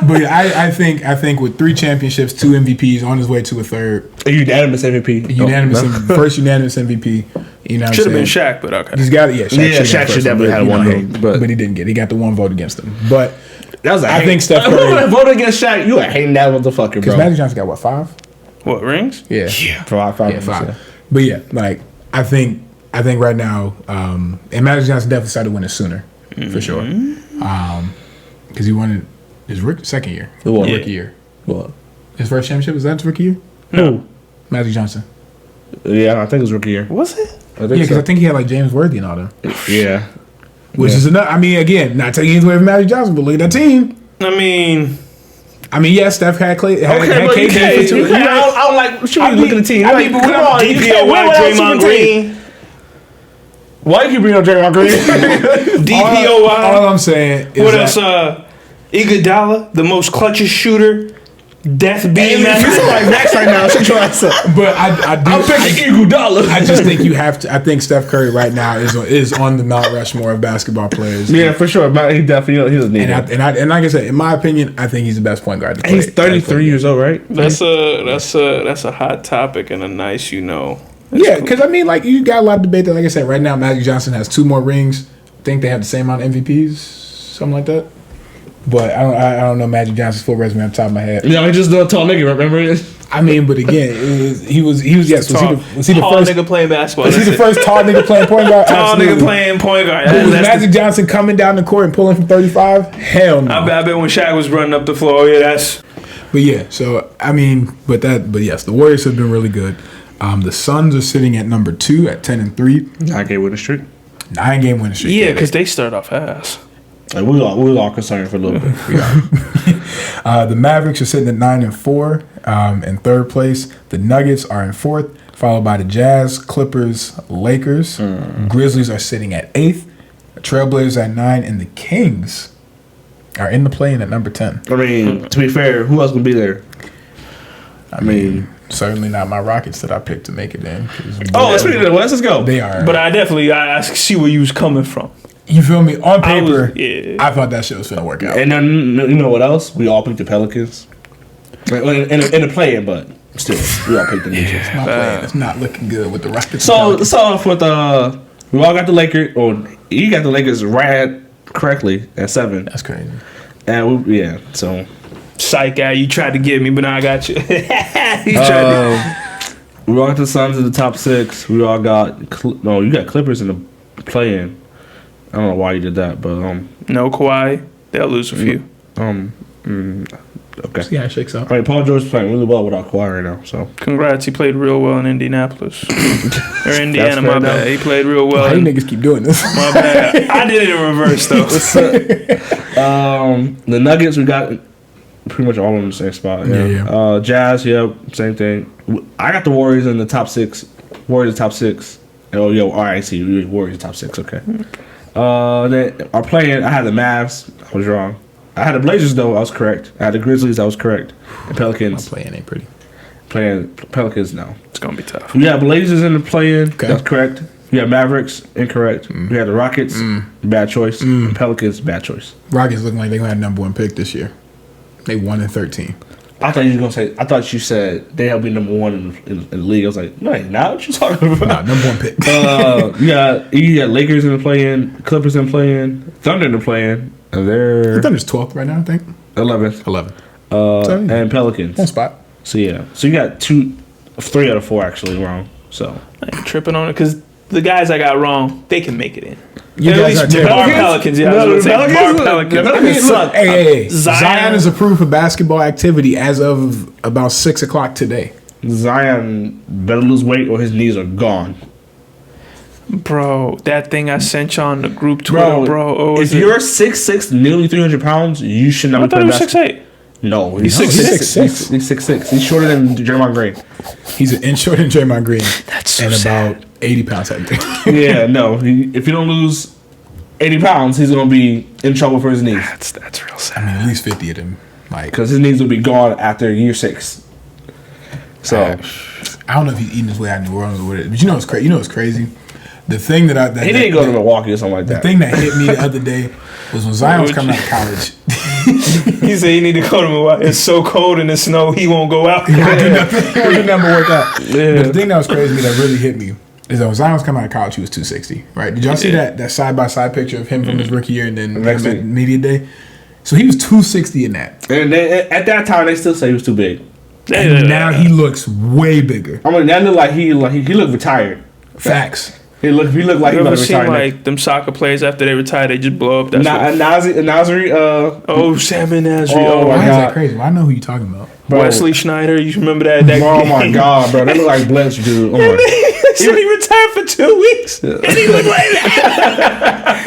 Speaker 1: But I think with 3 championships, 2 MVPs, on his way to a third.
Speaker 2: A unanimous MVP.
Speaker 1: First unanimous MVP. You know,
Speaker 3: should have been Shaq, but okay.
Speaker 1: He's got it. Yeah,
Speaker 2: Shaq should definitely have one vote,
Speaker 1: but he didn't get it. He got the one vote against him. But
Speaker 2: that was
Speaker 1: I think Steph Curry.
Speaker 2: Who would have voted against Shaq? You are hating that motherfucker, bro.
Speaker 1: Because Magic Johnson got what, 5?
Speaker 3: What, rings?
Speaker 1: Yeah,
Speaker 2: 5.
Speaker 1: Yeah, 5. But yeah, like I think right now, and Magic Johnson definitely started winning sooner, for sure. Because he won his second year. Rookie year.
Speaker 2: What?
Speaker 1: His first championship, was that his rookie year?
Speaker 2: No.
Speaker 1: Magic Johnson.
Speaker 2: Yeah, I think it was rookie year.
Speaker 3: Was it?
Speaker 1: Because I think he had like James Worthy and all them.
Speaker 2: Yeah.
Speaker 1: Which is enough. I mean, again, not taking anything away from Magic Johnson, but look at that team.
Speaker 3: I mean,
Speaker 1: yes, Steph had Clay. Had KD for 2 years.
Speaker 2: I don't like. Should we look at the team?
Speaker 1: I mean, but come on.
Speaker 3: DPOY, Draymond Green.
Speaker 2: Why you keep bringing up Draymond Green?
Speaker 3: DPOY.
Speaker 1: All I'm saying is
Speaker 3: what else? Iguodala, the most clutchest shooter. Death beam.
Speaker 2: You sound like Max right now. Shut your ass up.
Speaker 1: But I'm
Speaker 2: picking Iguodala.
Speaker 1: I just think you have to. I think Steph Curry right now is on the Mount Rushmore of basketball players.
Speaker 2: Yeah, for sure. He definitely he's a nigga.
Speaker 1: And like I said, in my opinion, I think he's the best point guard. To play.
Speaker 2: He's 33 years old, right?
Speaker 3: That's a hot topic and a nice,
Speaker 1: Yeah, because cool. I mean, like you got a lot of debate. That, like I said, right now Magic Johnson has 2 more rings. I think they have the same amount of MVPs, something like that. But I don't know Magic Johnson's full resume off the top of my head.
Speaker 2: Yeah, he just a tall nigga, remember?
Speaker 1: I mean, but again, he was was he the
Speaker 3: tall
Speaker 1: first
Speaker 3: nigga playing basketball?
Speaker 1: Was he the first tall nigga playing point guard?
Speaker 3: Tall nigga playing point guard.
Speaker 1: Was Magic Johnson coming down the court and pulling from 35? Hell no.
Speaker 3: I bet when Shaq was running up the floor, that's.
Speaker 1: But yeah, so I mean, but yes, the Warriors have been really good. The Suns are sitting at number 2 at 10-3.
Speaker 2: 9-game winning streak.
Speaker 1: 9-game winning streak.
Speaker 3: Yeah, because they start off ass.
Speaker 2: Like we were all concerned for a little bit.
Speaker 1: The Mavericks are sitting at 9-4 in 3rd place. The Nuggets are in 4th, followed by the Jazz, Clippers, Lakers. Grizzlies are sitting at 8th. The Trailblazers at 9, and the Kings are in the play-in at number 10.
Speaker 2: I mean, to be fair, who else gonna be there?
Speaker 1: I mean, certainly not my Rockets that I picked to make it in.
Speaker 2: Let's bring it to the West. Let's go.
Speaker 1: They are.
Speaker 3: But I see where you was coming from.
Speaker 1: You feel me? On paper, I thought that shit was gonna work out.
Speaker 2: And then you know what else? We all picked the Pelicans. In the play-in, but still, we all picked the Knicks.
Speaker 1: It's not looking good with the Rockets.
Speaker 2: So off with we all got the Lakers, or you got the Lakers right correctly at 7.
Speaker 1: That's crazy.
Speaker 2: And so.
Speaker 3: Psych out, you tried to get me, but now I got you.
Speaker 2: We all got the Suns in the top 6. We all got you got Clippers in the play-in. I don't know why you did that, but
Speaker 3: no Kawhi, they'll lose a few.
Speaker 2: Okay.
Speaker 1: See how it shakes out.
Speaker 2: I mean, Paul George is playing really well without Kawhi right now. So
Speaker 3: congrats, he played real well in Indianapolis or Indiana. My bad, he played real well.
Speaker 1: Why you niggas keep doing this?
Speaker 3: My bad. I did it in reverse though.
Speaker 2: The Nuggets, we got pretty much all in the same spot. Yeah. Jazz, same thing. I got the Warriors in the top 6. Warriors top 6. Oh, all right, I see. Warriors top 6. Okay. They are playing. I had the Mavs. I was wrong. I had the Blazers though. I was correct. I had the Grizzlies. I was correct. The Pelicans.
Speaker 1: My playing ain't pretty.
Speaker 2: Playing Pelicans now.
Speaker 3: It's gonna be tough.
Speaker 2: We got Blazers in the play-in.
Speaker 1: Okay.
Speaker 2: That's correct. We got Mavericks. Incorrect. We had the Rockets. Bad choice. And Pelicans. Bad choice.
Speaker 1: Rockets looking like they're gonna have number 1 pick this year. They 1-13.
Speaker 2: I thought you were gonna say. I thought you said they'll be number 1 in the league. I was like, no, not what you talking about.
Speaker 1: No, number 1 pick.
Speaker 2: You got Lakers in the play-in, Clippers in the play-in, Thunder in the play-in. They're
Speaker 1: Thunder's 12th right now, I think.
Speaker 2: 11th.
Speaker 1: 11.
Speaker 2: And Pelicans.
Speaker 1: One spot.
Speaker 2: So yeah, so you got 3 out of 4 actually wrong. So
Speaker 3: I ain't tripping on it because the guys I got wrong, they can make it in.
Speaker 1: You
Speaker 3: At
Speaker 1: guys
Speaker 3: least
Speaker 1: are terrible.
Speaker 3: bar Pelicans. Yeah, I was gonna say bar Pelicans.
Speaker 2: The Pelicans suck.
Speaker 1: Hey,
Speaker 3: Zion-
Speaker 1: Zion is approved for basketball activity as of about 6 o'clock today.
Speaker 2: Zion better lose weight or his knees are gone.
Speaker 3: Bro, that thing I sent you on the group Twitter, bro. Oh,
Speaker 2: if you're 6'6", nearly 300 pounds, you should not
Speaker 3: I
Speaker 2: be
Speaker 3: thought he
Speaker 2: playing
Speaker 3: was
Speaker 2: basketball.
Speaker 3: 6'8".
Speaker 2: No, he's
Speaker 1: No,
Speaker 2: 6'6".
Speaker 1: he's 6'6".
Speaker 2: He's 6'6". He's shorter than Draymond Green.
Speaker 1: He's an inch shorter than Draymond Green.
Speaker 3: That's so
Speaker 1: and
Speaker 3: sad.
Speaker 1: about 80 pounds heavier.
Speaker 2: Yeah, no. If you don't lose 80 pounds, he's going to be in trouble for his knees.
Speaker 3: That's real
Speaker 1: I
Speaker 3: sad.
Speaker 1: mean, at least 50 of them. Like,
Speaker 2: Because his knees will be gone after year 6. So,
Speaker 1: I don't know if he's eating his way out of New Orleans or whatever. But you know what's crazy? You know what's crazy? The thing that
Speaker 2: he didn't go to Milwaukee or something like
Speaker 1: The
Speaker 2: that.
Speaker 1: thing that hit me the other day was when Zion was coming out of college.
Speaker 3: He said he need to go to Milwaukee. It's so cold in the snow, he won't go out.
Speaker 1: He won't do nothing. He won't do nothing but work out.
Speaker 3: Yeah.
Speaker 1: But the thing that was crazy to me that really hit me is that when Zion was coming out of college, he was 260. Right? Did y'all see that side-by-side picture of him from his rookie year and then
Speaker 2: Next
Speaker 1: him at
Speaker 2: week.
Speaker 1: media day? So he was 260 in that.
Speaker 2: And at that time, they still say he was too big.
Speaker 1: And now he looks way bigger.
Speaker 2: I mean, that looked like he looked retired.
Speaker 1: Facts.
Speaker 2: He looked like he
Speaker 3: You
Speaker 2: was
Speaker 3: ever seen
Speaker 2: retired.
Speaker 3: like them soccer players after they retire, they just blow up? That's what,
Speaker 2: Nasri,
Speaker 3: oh, Sam and Nasri.
Speaker 2: Oh,
Speaker 3: Oh,
Speaker 2: my
Speaker 1: Why is
Speaker 2: God.
Speaker 1: that crazy? Well, I know who you're talking about.
Speaker 2: bro.
Speaker 3: Wesley Schneider. You remember that?
Speaker 2: Oh my God, bro, they look like Blitz, dude. Oh my.
Speaker 3: He said he retired for 2 weeks, and he looked like that.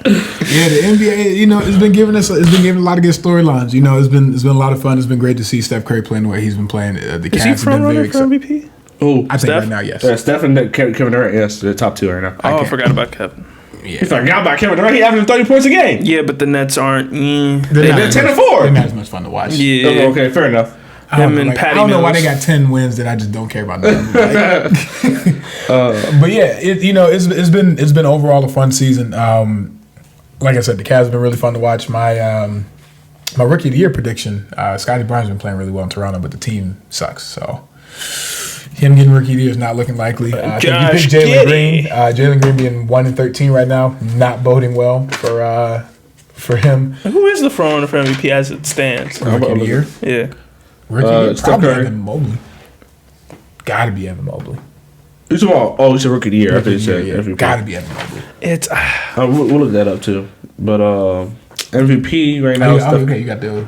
Speaker 1: Yeah, the NBA, you know, it's been giving a lot of good storylines. You know, it's been a lot of fun. It's been great to see Steph Curry playing the way he's been playing. The
Speaker 3: Is he
Speaker 1: Cavs have
Speaker 3: front
Speaker 1: been very
Speaker 3: runner for
Speaker 1: excited.
Speaker 3: MVP?
Speaker 2: Oh,
Speaker 1: I think
Speaker 3: Steph?
Speaker 1: right now, yes.
Speaker 2: Steph and Kevin Durant, yes, they're top 2 right now.
Speaker 3: Oh, I forgot about Kevin.
Speaker 2: You forgot about Kevin Durant? He averaging 30 points a game.
Speaker 3: Yeah, but the Nets aren't.
Speaker 1: They're
Speaker 2: They're 10-4.
Speaker 1: They're not as much fun to watch.
Speaker 3: Yeah.
Speaker 2: Oh, okay, fair enough.
Speaker 1: I don't
Speaker 3: Him
Speaker 1: know,
Speaker 3: and
Speaker 1: like,
Speaker 3: Patty
Speaker 1: I don't know why
Speaker 3: Mills.
Speaker 1: they got 10 wins that I just don't care about. Them. But yeah, it's been overall a fun season. Like I said, the Cavs have been really fun to watch. My rookie of the year prediction, Scottie Barnes been playing really well in Toronto, but the team sucks. So him getting rookie of the year is not looking likely. I think you picked Jalen Green. Jalen Green being 1-13 right now, not boding well for him.
Speaker 3: Who is the front runner for MVP as it stands?
Speaker 1: Rookie of the year.
Speaker 3: Yeah.
Speaker 1: Rookie of the year,
Speaker 2: Steph
Speaker 1: probably
Speaker 2: Curry.
Speaker 1: Evan Mobley. Got to be Evan Mobley.
Speaker 2: You talking about? Oh, it's a rookie of the year. I
Speaker 1: Rookie
Speaker 2: think
Speaker 1: of the
Speaker 2: you
Speaker 1: year,
Speaker 2: said
Speaker 1: yeah.
Speaker 2: MVP.
Speaker 1: Got to be Evan Mobley.
Speaker 3: It's
Speaker 2: We'll look that up too. But MVP right now. Steph,
Speaker 1: Okay, you got the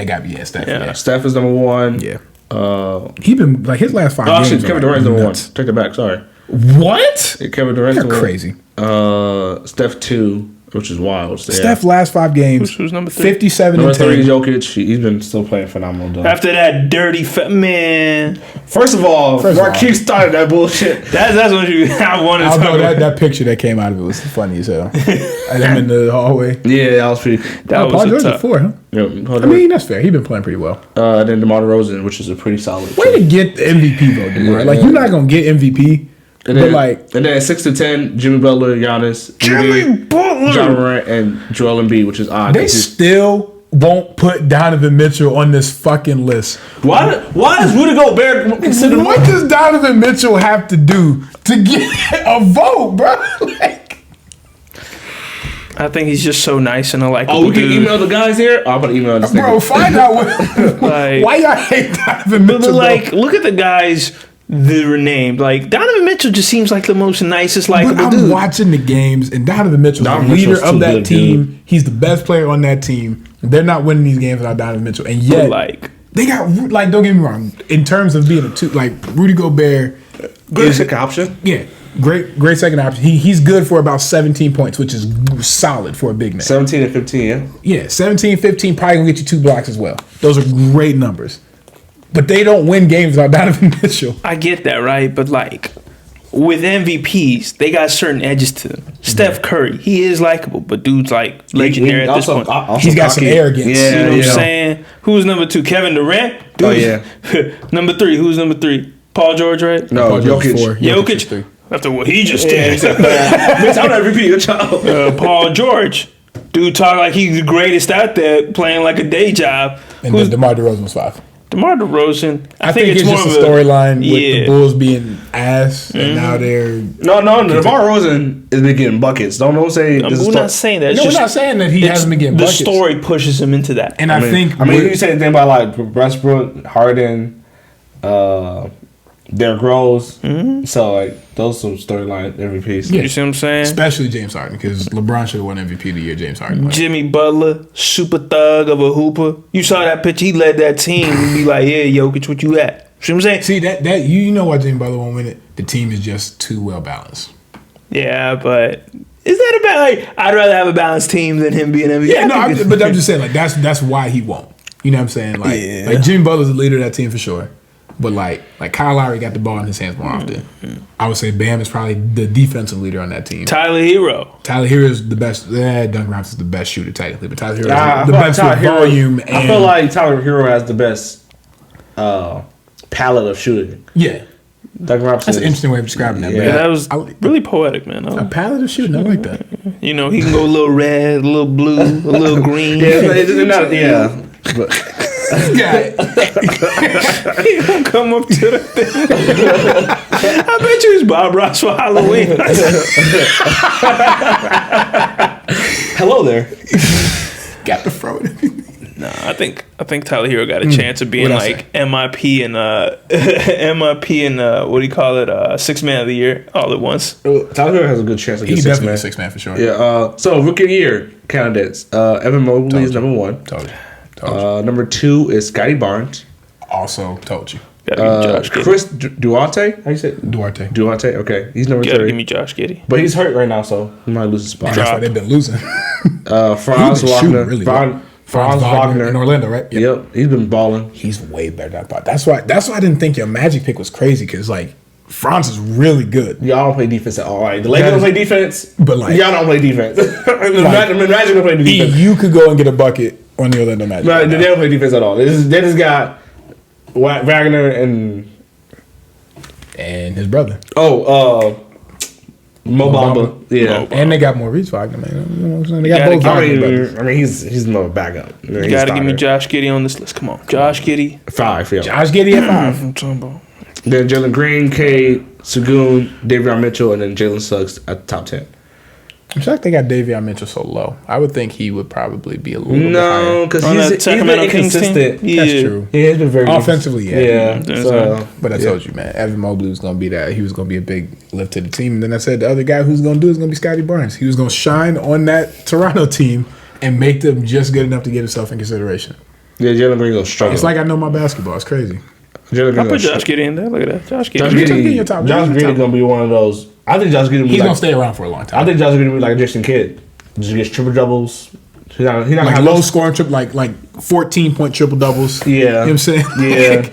Speaker 1: got to be Steph.
Speaker 3: Yeah.
Speaker 1: Yeah.
Speaker 2: Steph is number 1.
Speaker 1: Yeah.
Speaker 2: Oh,
Speaker 1: He been like his last 5 games.
Speaker 2: actually, Kevin
Speaker 1: are,
Speaker 2: Durant's
Speaker 1: like,
Speaker 2: number 1.
Speaker 1: nuts.
Speaker 2: Take it back. Sorry.
Speaker 1: What?
Speaker 2: Kevin Durant's
Speaker 1: You're
Speaker 2: number 1.
Speaker 1: crazy.
Speaker 2: Steph 2, which is wild. So, yeah.
Speaker 1: Steph last 5 games.
Speaker 3: who's number 3?
Speaker 1: 57
Speaker 2: Number
Speaker 1: and
Speaker 2: 3 is
Speaker 1: 10.
Speaker 2: Jokic. He's been still playing phenomenal. Though.
Speaker 3: After that dirty man.
Speaker 2: First of all,
Speaker 1: First of all.
Speaker 2: Marquise started that bullshit.
Speaker 3: That's what I wanted to
Speaker 1: I
Speaker 3: talk
Speaker 1: know
Speaker 3: about.
Speaker 1: that picture that came out of it was funny as hell. And him in the hallway.
Speaker 2: Yeah, that was pretty.
Speaker 3: That
Speaker 1: Paul
Speaker 3: was
Speaker 1: George
Speaker 3: a
Speaker 1: at
Speaker 3: tough.
Speaker 1: 4, huh?
Speaker 2: Yeah,
Speaker 1: I mean, that's fair. He's been playing pretty well.
Speaker 2: then DeMar DeRozan, which is a pretty solid.
Speaker 1: Way to get the MVP vote, DeMar. Like, you're not going to get MVP.
Speaker 2: And
Speaker 1: But,
Speaker 2: then,
Speaker 1: like,
Speaker 2: and then 6 to 10, Jimmy Butler, Giannis,
Speaker 3: Jimmy
Speaker 2: John
Speaker 3: Butler.
Speaker 2: Morant, and Joel Embiid, which is odd.
Speaker 1: they still won't put Donovan Mitchell on this fucking list.
Speaker 2: Why does Rudy Gobert consider?
Speaker 1: What does Donovan Mitchell have to do to get a vote, bro? Like,
Speaker 3: I think he's just so nice and a likable
Speaker 2: Oh, we can
Speaker 3: dude.
Speaker 2: email the guys here. I'm gonna email this
Speaker 1: bro,
Speaker 2: nigga.
Speaker 1: find out
Speaker 3: Like-
Speaker 1: why y'all hate Donovan
Speaker 3: But
Speaker 1: Mitchell.
Speaker 3: like,
Speaker 1: bro.
Speaker 3: look at the guys that are named. Like Donovan Mitchell just seems like the most nicest,
Speaker 1: But
Speaker 3: likable
Speaker 1: I'm
Speaker 3: dude.
Speaker 1: watching the games, and Donovan Mitchell's
Speaker 2: Donovan
Speaker 1: the leader
Speaker 2: Mitchell's
Speaker 1: of
Speaker 2: too
Speaker 1: that
Speaker 2: good,
Speaker 1: team.
Speaker 2: dude.
Speaker 1: He's the best player on that team. They're not winning these games without Donovan Mitchell, and yet
Speaker 3: Like,
Speaker 1: they got like. Don't get me wrong. In terms of being a two, like Rudy Gobert,
Speaker 2: Good second option.
Speaker 1: yeah, great second option. He's good for about 17 points, which is solid for a big man.
Speaker 2: 17 and 15. Yeah.
Speaker 1: Yeah, 17, 15 probably gonna get you 2 blocks as well. Those are great numbers. But they don't win games without Donovan Mitchell.
Speaker 3: I get that, right? But like, with MVPs, they got certain edges to them. Steph Curry, he is likable, but dude's like legendary at this point.
Speaker 1: He's got some arrogance.
Speaker 3: You know what I'm saying? Who's number 2? Kevin Durant? Dude.
Speaker 2: Oh, yeah.
Speaker 3: Number 3, who's number 3? Paul George, right?
Speaker 2: No,
Speaker 1: Paul George
Speaker 2: Jokic.
Speaker 1: 4.
Speaker 3: Jokic.
Speaker 1: 3.
Speaker 3: After what he just did.
Speaker 2: Bitch, I'm not repeating your child.
Speaker 3: Paul George. Dude talk like he's the greatest out there playing like a day job.
Speaker 1: And then DeMar DeRozan was 5.
Speaker 3: DeMar DeRozan.
Speaker 1: I think it's just a storyline with the Bulls being ass, and now they're...
Speaker 2: No, DeMar DeRozan has been getting buckets. Don't say...
Speaker 3: We're not saying that.
Speaker 1: No, we're not saying that he hasn't been getting buckets.
Speaker 3: The story pushes him into that.
Speaker 1: And I think...
Speaker 2: you say anything about like Westbrook, Harden, Derrick Rose. So like those some storyline MVPs.
Speaker 3: You see what I'm saying?
Speaker 1: Especially James Harden, because LeBron should have won MVP of the year. James Harden won.
Speaker 3: Jimmy Butler, super thug of a hooper. You saw that picture. He led that team and be like, "Yeah, Jokic, what you at?" See what I'm saying?
Speaker 1: See that you know why Jimmy Butler won't win it? The team is just too well balanced.
Speaker 3: Yeah, but is that about like? I'd rather have a balanced team than him being MVP.
Speaker 1: Yeah, but I'm just saying like that's why he won't. You know what I'm saying? Like Jimmy Butler's the leader of that team for sure. But like Kyle Lowry got the ball in his hands more often. I would say Bam is probably the defensive leader on that team.
Speaker 3: Tyler Hero
Speaker 1: is the best. Duncan Robinson is the best shooter technically, but Tyler Hero is the
Speaker 2: like
Speaker 1: best with volume. And
Speaker 2: I feel like Tyler Hero has the best palette of shooting.
Speaker 1: Yeah,
Speaker 2: Duncan Robinson.
Speaker 1: That's an interesting way of describing that.
Speaker 3: Yeah, that was really poetic, man.
Speaker 1: A palette of shooting, I like that.
Speaker 3: You know, he can go a little red, a little blue, a little green.
Speaker 2: But
Speaker 3: he gonna come up to the thing. I bet you it's Bob Ross for Halloween.
Speaker 2: Hello there.
Speaker 1: Got the throat.
Speaker 3: Nah, I think Tyler Hero got a chance of being like MIP and what do you call it? 6th man of the year all at once.
Speaker 2: Tyler Hero has a good chance to get
Speaker 1: He's
Speaker 2: 6th
Speaker 1: definitely
Speaker 2: man.
Speaker 1: a 6th man for sure.
Speaker 2: Yeah. So rookie of the year candidates. Evan Mobley is number 1.
Speaker 1: Told you.
Speaker 2: Number 2 is Scotty Barnes.
Speaker 1: Also told you.
Speaker 2: Chris Duarte. How you say it?
Speaker 1: Duarte.
Speaker 2: Okay, he's number 3.
Speaker 3: Give me Josh Giddey.
Speaker 2: But he's hurt right now, so he might lose his spot.
Speaker 1: That's why they've been losing.
Speaker 2: Franz Wagner.
Speaker 1: Really Franz Wagner in Orlando, right?
Speaker 2: Yep. He's been balling.
Speaker 1: He's way better than I thought. That's why I didn't think your Magic pick was crazy, because like Franz is really good.
Speaker 2: Y'all don't play defense at all. Like the Lakers don't play defense,
Speaker 1: but like
Speaker 2: y'all don't play defense. The Magic don't play defense.
Speaker 1: You could go and get a bucket on the Orlando Magic.
Speaker 2: No, they don't play defense at all. They just got Wagner and
Speaker 1: his brother.
Speaker 2: Mo Bamba. Yeah.
Speaker 1: And they got Maurice Wagner, man. You know what I'm saying? They got both Wagner brothers.
Speaker 2: I mean, he's more backup.
Speaker 3: You gotta give me Josh Giddey on this list. Come on. Josh Giddey.
Speaker 2: 5, yeah.
Speaker 1: Josh Giddey at 5.
Speaker 3: I'm talking about.
Speaker 2: Then Jalen Green, Cade, Segun, Davion Mitchell, and then Jalen Suggs at the top 10.
Speaker 1: I'm shocked they got Davion Mitchell so low. I would think he would probably be a little bit higher.
Speaker 2: No, because he's been inconsistent.
Speaker 1: That's true.
Speaker 2: He has been very
Speaker 1: offensively,
Speaker 2: yeah.
Speaker 1: But I told you, man, Evan Mobley was going to be that. He was going to be a big lift to the team. And then I said the other guy who's going to do is going to be Scotty Barnes. He was going to shine on that Toronto team and make them just good enough to get himself in consideration.
Speaker 2: Yeah, Jalen Green will struggle.
Speaker 1: It's like I know my basketball. It's crazy.
Speaker 3: I put Josh Giddey in there. Look at that. Josh Giddey.
Speaker 2: Josh Giddey going to be one of those. I think Josh Giddey.
Speaker 1: He's going to stay around for a long time.
Speaker 2: I think Josh Giddey will be like a Jason Kidd. Just gets triple doubles. He's not
Speaker 1: like low scoring triple, like 14-point triple doubles.
Speaker 2: Yeah,
Speaker 1: you know what I'm saying.
Speaker 2: Yeah,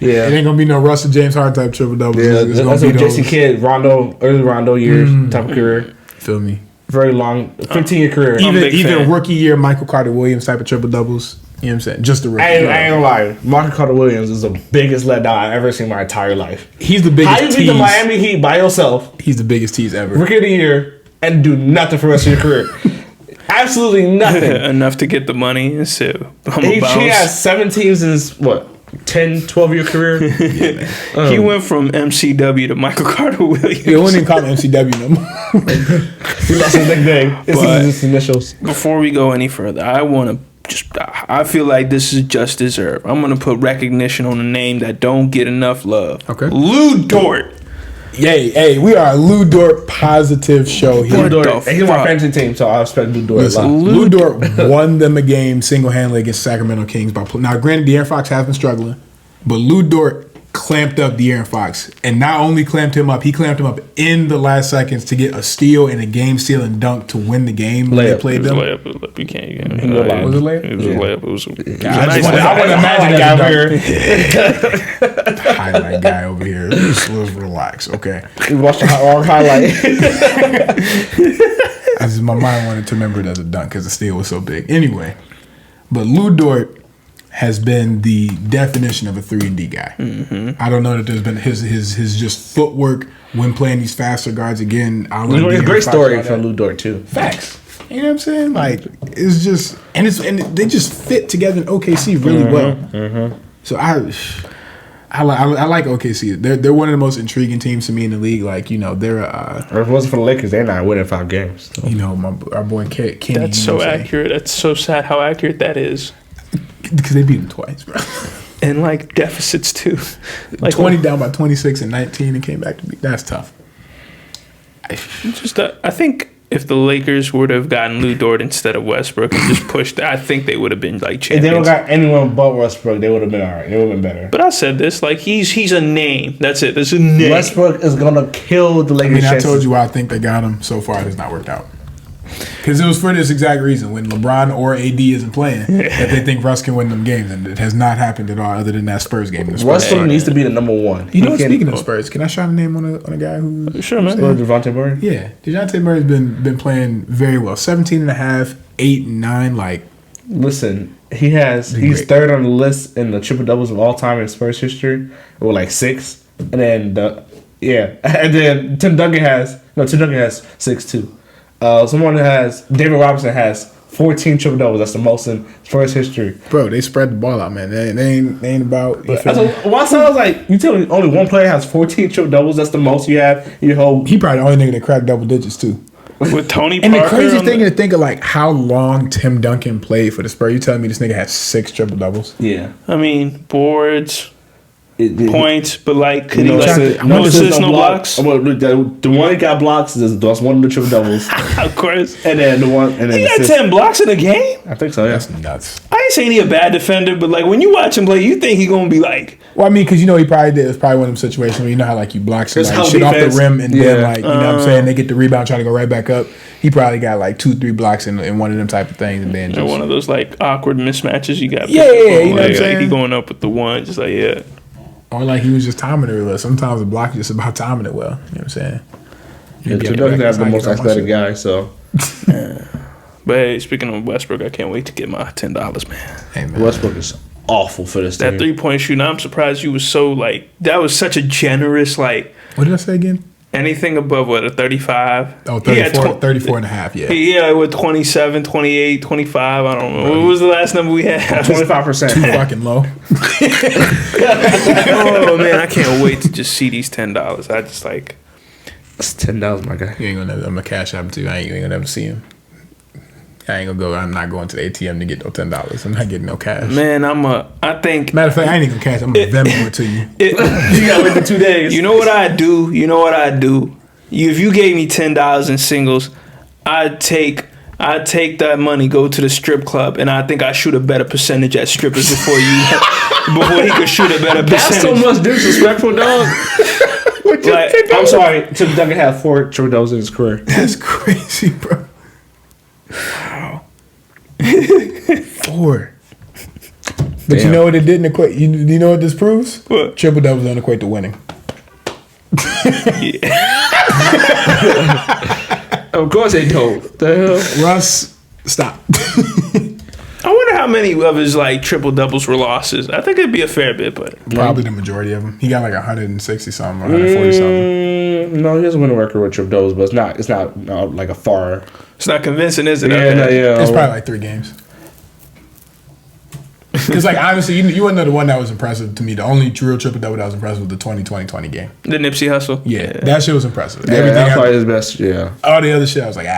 Speaker 2: yeah.
Speaker 1: It ain't gonna be no Russell James Harden type triple doubles.
Speaker 2: Yeah, that's a Jason Kidd, early Rondo years type of career.
Speaker 1: Feel me?
Speaker 2: Very long, 15-year career.
Speaker 1: Even rookie year Michael Carter Williams type of triple doubles. You know what I'm saying? Just a rookie.
Speaker 2: I ain't gonna lie. Michael Carter Williams is the biggest letdown I've ever seen in my entire life.
Speaker 1: He's the biggest.
Speaker 2: How you beat the Miami Heat by yourself?
Speaker 1: He's the biggest tease ever.
Speaker 2: Rookie of the year and do nothing for the rest of your career. Absolutely nothing.
Speaker 3: Enough to get the money and sit.
Speaker 2: He has 7 teams in his 10, 12-year career.
Speaker 3: Yeah, man. He went from MCW to Michael Carter Williams.
Speaker 1: He wouldn't even call him MCW no more.
Speaker 2: He lost his nickname. It's his initials.
Speaker 3: Before we go any further, I feel like this is just deserved. I'm gonna put recognition on a name that don't get enough love.
Speaker 1: Okay.
Speaker 3: Lou Dort.
Speaker 1: Yay, hey, we are a Lou Dort positive show here.
Speaker 2: Lou Dort. He's my fantasy team, so I respect Lou Dort a lot.
Speaker 1: Lou Dort won them a game single-handedly against Sacramento Kings. Now, granted, De'Aaron Fox has been struggling, but Lou Dort clamped up De'Aaron Fox. And not only clamped him up, he clamped him up in the last seconds to get a steal and a game-sealing dunk to win the game when they played them.
Speaker 3: Layup. You can't.
Speaker 1: Was it layup?
Speaker 3: It was a layup. It was
Speaker 1: I want to imagine that over here. Highlight guy over here. Let's relax, okay?
Speaker 2: You watched the wrong highlight.
Speaker 1: My mind wanted to remember it as a dunk because the steal was so big. Anyway, but Lou Dort has been the definition of a 3-and-D guy. I don't know that there's been his just footwork when playing these faster guards again.
Speaker 2: It's a great story for Lou Dort too.
Speaker 1: Facts. You know what I'm saying? Like it's just and they just fit together in OKC really well. So I like OKC. They're one of the most intriguing teams to me in the league. Like they're
Speaker 2: or if it wasn't for the Lakers, they're not winning 5 games. So.
Speaker 1: Our boy Kenny.
Speaker 3: That's so accurate. That's so sad how accurate that is.
Speaker 1: Because they beat them twice, bro.
Speaker 3: And like deficits too. Like
Speaker 1: 20 down by 26 and 19 and came back to beat. That's tough.
Speaker 3: I think if the Lakers would have gotten Lou Dort instead of Westbrook and just pushed, I think they would have been like champions.
Speaker 2: If they don't got anyone but Westbrook, they would have been all right. They would have been better.
Speaker 3: But I said this, like he's a name. That's it. That's a name.
Speaker 2: Westbrook is gonna kill the Lakers.
Speaker 1: I told you why I think they got him. So far, it has not worked out. Because it was for this exact reason. When LeBron or AD isn't playing, that they think Russ can win them games. And it has not happened at all other than that Spurs game.
Speaker 2: Westbrook needs to be the number 1.
Speaker 1: Speaking of Spurs, can I shout a name on a guy who...
Speaker 3: Sure, man.
Speaker 2: DeJounte Murray?
Speaker 1: Yeah. DeJounte Murray's been playing very well. 17.5, 8, and 9. Like,
Speaker 2: listen, he's
Speaker 1: great.
Speaker 2: third on the list in the triple doubles of all time in Spurs history. With like 6. And then, and then Tim Duncan has 6 too. David Robinson has 14 triple doubles. That's the most in Spurs history.
Speaker 1: Bro, they spread the ball out, man. They ain't about.
Speaker 2: Why sounds like you tell me only one player has 14 triple doubles? That's the most you have. Your whole.
Speaker 1: He probably the only nigga that cracked double digits too.
Speaker 3: With Tony
Speaker 1: and
Speaker 3: Parker.
Speaker 1: The crazy thing is to think of like how long Tim Duncan played for the Spurs. You telling me this nigga has 6 triple doubles?
Speaker 2: Yeah.
Speaker 3: I mean, boards. Points, but like, could he
Speaker 2: no
Speaker 3: assists, no blocks?
Speaker 2: The one that got blocks that's one of the triple doubles.
Speaker 3: Of course.
Speaker 2: And then
Speaker 3: he got 10 blocks in a game?
Speaker 2: I think so, yeah.
Speaker 1: That's nuts.
Speaker 3: I ain't saying he a bad defender, but like when you watch him play, you think he gonna be like.
Speaker 1: Well, I mean, because he probably did. It's probably one of them situations where you know how like you block somebody shit off the rim and then like, you know what I'm saying, they get the rebound, try to go right back up. He probably got like 2-3 blocks in one of them type of things, and then just
Speaker 3: one of those like awkward mismatches you got.
Speaker 1: You know what I'm saying?
Speaker 3: He going up with the one, just like
Speaker 1: or like he was just timing it well. Sometimes the block is just about timing it well. You know what I'm saying?
Speaker 2: Tim Duncan has the most athletic guy, so.
Speaker 3: But hey, speaking of Westbrook, I can't wait to get my $10, man.
Speaker 1: Hey, man.
Speaker 2: Westbrook is awful for this
Speaker 3: team. That 3-point shooting, I'm surprised you was so like, that was such a generous, like.
Speaker 1: What did I say again?
Speaker 3: Anything above, a 35?
Speaker 1: Oh, 34 and a half, yeah.
Speaker 3: Yeah, with 27, 28, 25, I don't know. What was the last number we had?
Speaker 2: 25%.
Speaker 1: Too fucking low.
Speaker 3: Oh, man, I can't wait to just see these $10. I just like.
Speaker 2: It's $10, my guy.
Speaker 1: You ain't gonna. I'm gonna cash out too. You ain't gonna never see him. I ain't gonna go. I'm not going to the ATM to get no $10. I'm not getting no cash.
Speaker 3: Man, I think.
Speaker 1: Matter of fact, I ain't even gonna cash. I'm gonna Venmo it to you.
Speaker 2: You gotta wait for 2 days.
Speaker 3: You know what I do? If you gave me $10 in singles, I'd take that money, go to the strip club, and I think I shoot a better percentage at strippers before he could shoot a better percentage.
Speaker 2: That's so much disrespectful, dog.
Speaker 3: Like,
Speaker 2: I'm sorry. Tim Duncan had 4 triple doubles in his career.
Speaker 1: That's crazy, bro. Wow. 4. But damn. You know what it didn't equate? You know what this proves?
Speaker 3: What?
Speaker 1: Triple doubles don't equate to winning.
Speaker 2: Of course they don't. The hell?
Speaker 1: Russ, stop.
Speaker 3: I wonder how many of his like triple doubles were losses. I think it'd be a fair bit, but
Speaker 1: probably the majority of them. He got like 160 something, 140 something.
Speaker 2: No, he doesn't win a record with triple doubles, but it's not like a far.
Speaker 3: It's not convincing, is it?
Speaker 2: Yeah.
Speaker 1: It's probably like 3 games. Because like honestly, you wouldn't know the one that was impressive to me. The only real triple double that was impressive was the 2020 game.
Speaker 3: The Nipsey Hussle.
Speaker 1: Yeah, that shit was impressive.
Speaker 2: Yeah, that's probably his best. Yeah.
Speaker 1: All the other shit, I was like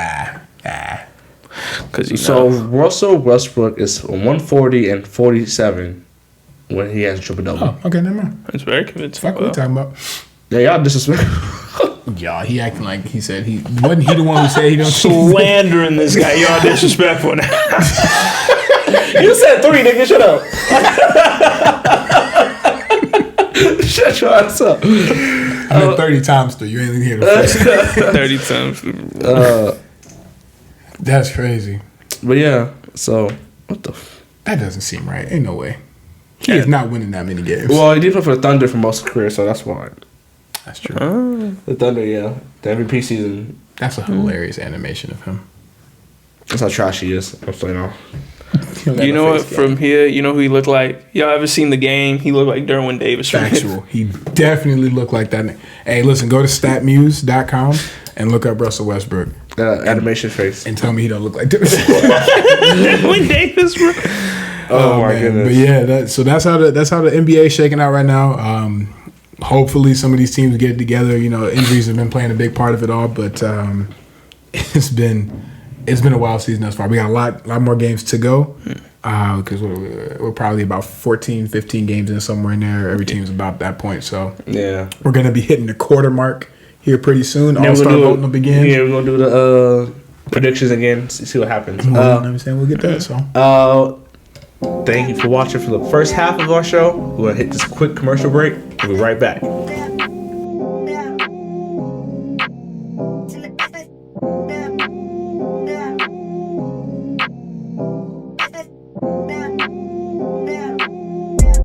Speaker 2: So Russell Westbrook is 140 and 47 when he has a triple double.
Speaker 1: Oh, okay, never mind.
Speaker 3: That's very convincing.
Speaker 1: Fuck, what we talking about?
Speaker 2: Yeah, y'all disrespectful.
Speaker 1: Y'all, he acting like he said he wasn't. He the one who said he don't
Speaker 3: slandering this guy. Y'all disrespectful now.
Speaker 2: You said 3, nigga. Shut up. Shut your ass up.
Speaker 1: I meant 30 times 3. You ain't even hear the first
Speaker 3: 30 times.
Speaker 1: That's crazy.
Speaker 2: But yeah, so what the?
Speaker 1: That doesn't seem right. Ain't no way. He is not winning that many games.
Speaker 2: Well, he did play for the Thunder for most of his career, so that's why.
Speaker 1: That's true.
Speaker 2: The Thunder, yeah. The MVP season.
Speaker 1: That's a hilarious animation of him.
Speaker 2: That's how trash he is. I'm saying all.
Speaker 3: You know what? From here, you know who he looked like? Y'all ever seen The Game? He looked like Derwin Davis.
Speaker 1: Factual. He definitely looked like that. Hey, listen, go to statmuse.com and look up Russell Westbrook.
Speaker 2: Animation face.
Speaker 1: And tell me he don't look like Davis.
Speaker 3: Derwin Davis, bro.
Speaker 2: Oh my goodness.
Speaker 1: But yeah, that's how the NBA is shaking out right now. Hopefully some of these teams get it together. You know, injuries have been playing a big part of it all, but it's been a wild season thus far. We got a lot more games to go because we're probably about 14, 15 games in somewhere in there. Every team's about that point. So
Speaker 2: yeah,
Speaker 1: we're going to be hitting the quarter mark here pretty soon. All-Star voting will begin.
Speaker 2: Yeah, we're going to do the predictions again, see what happens.
Speaker 1: We'll get that. So.
Speaker 2: Thank you for watching for the first half of our show. We're going to hit this quick commercial break. We'll be right back.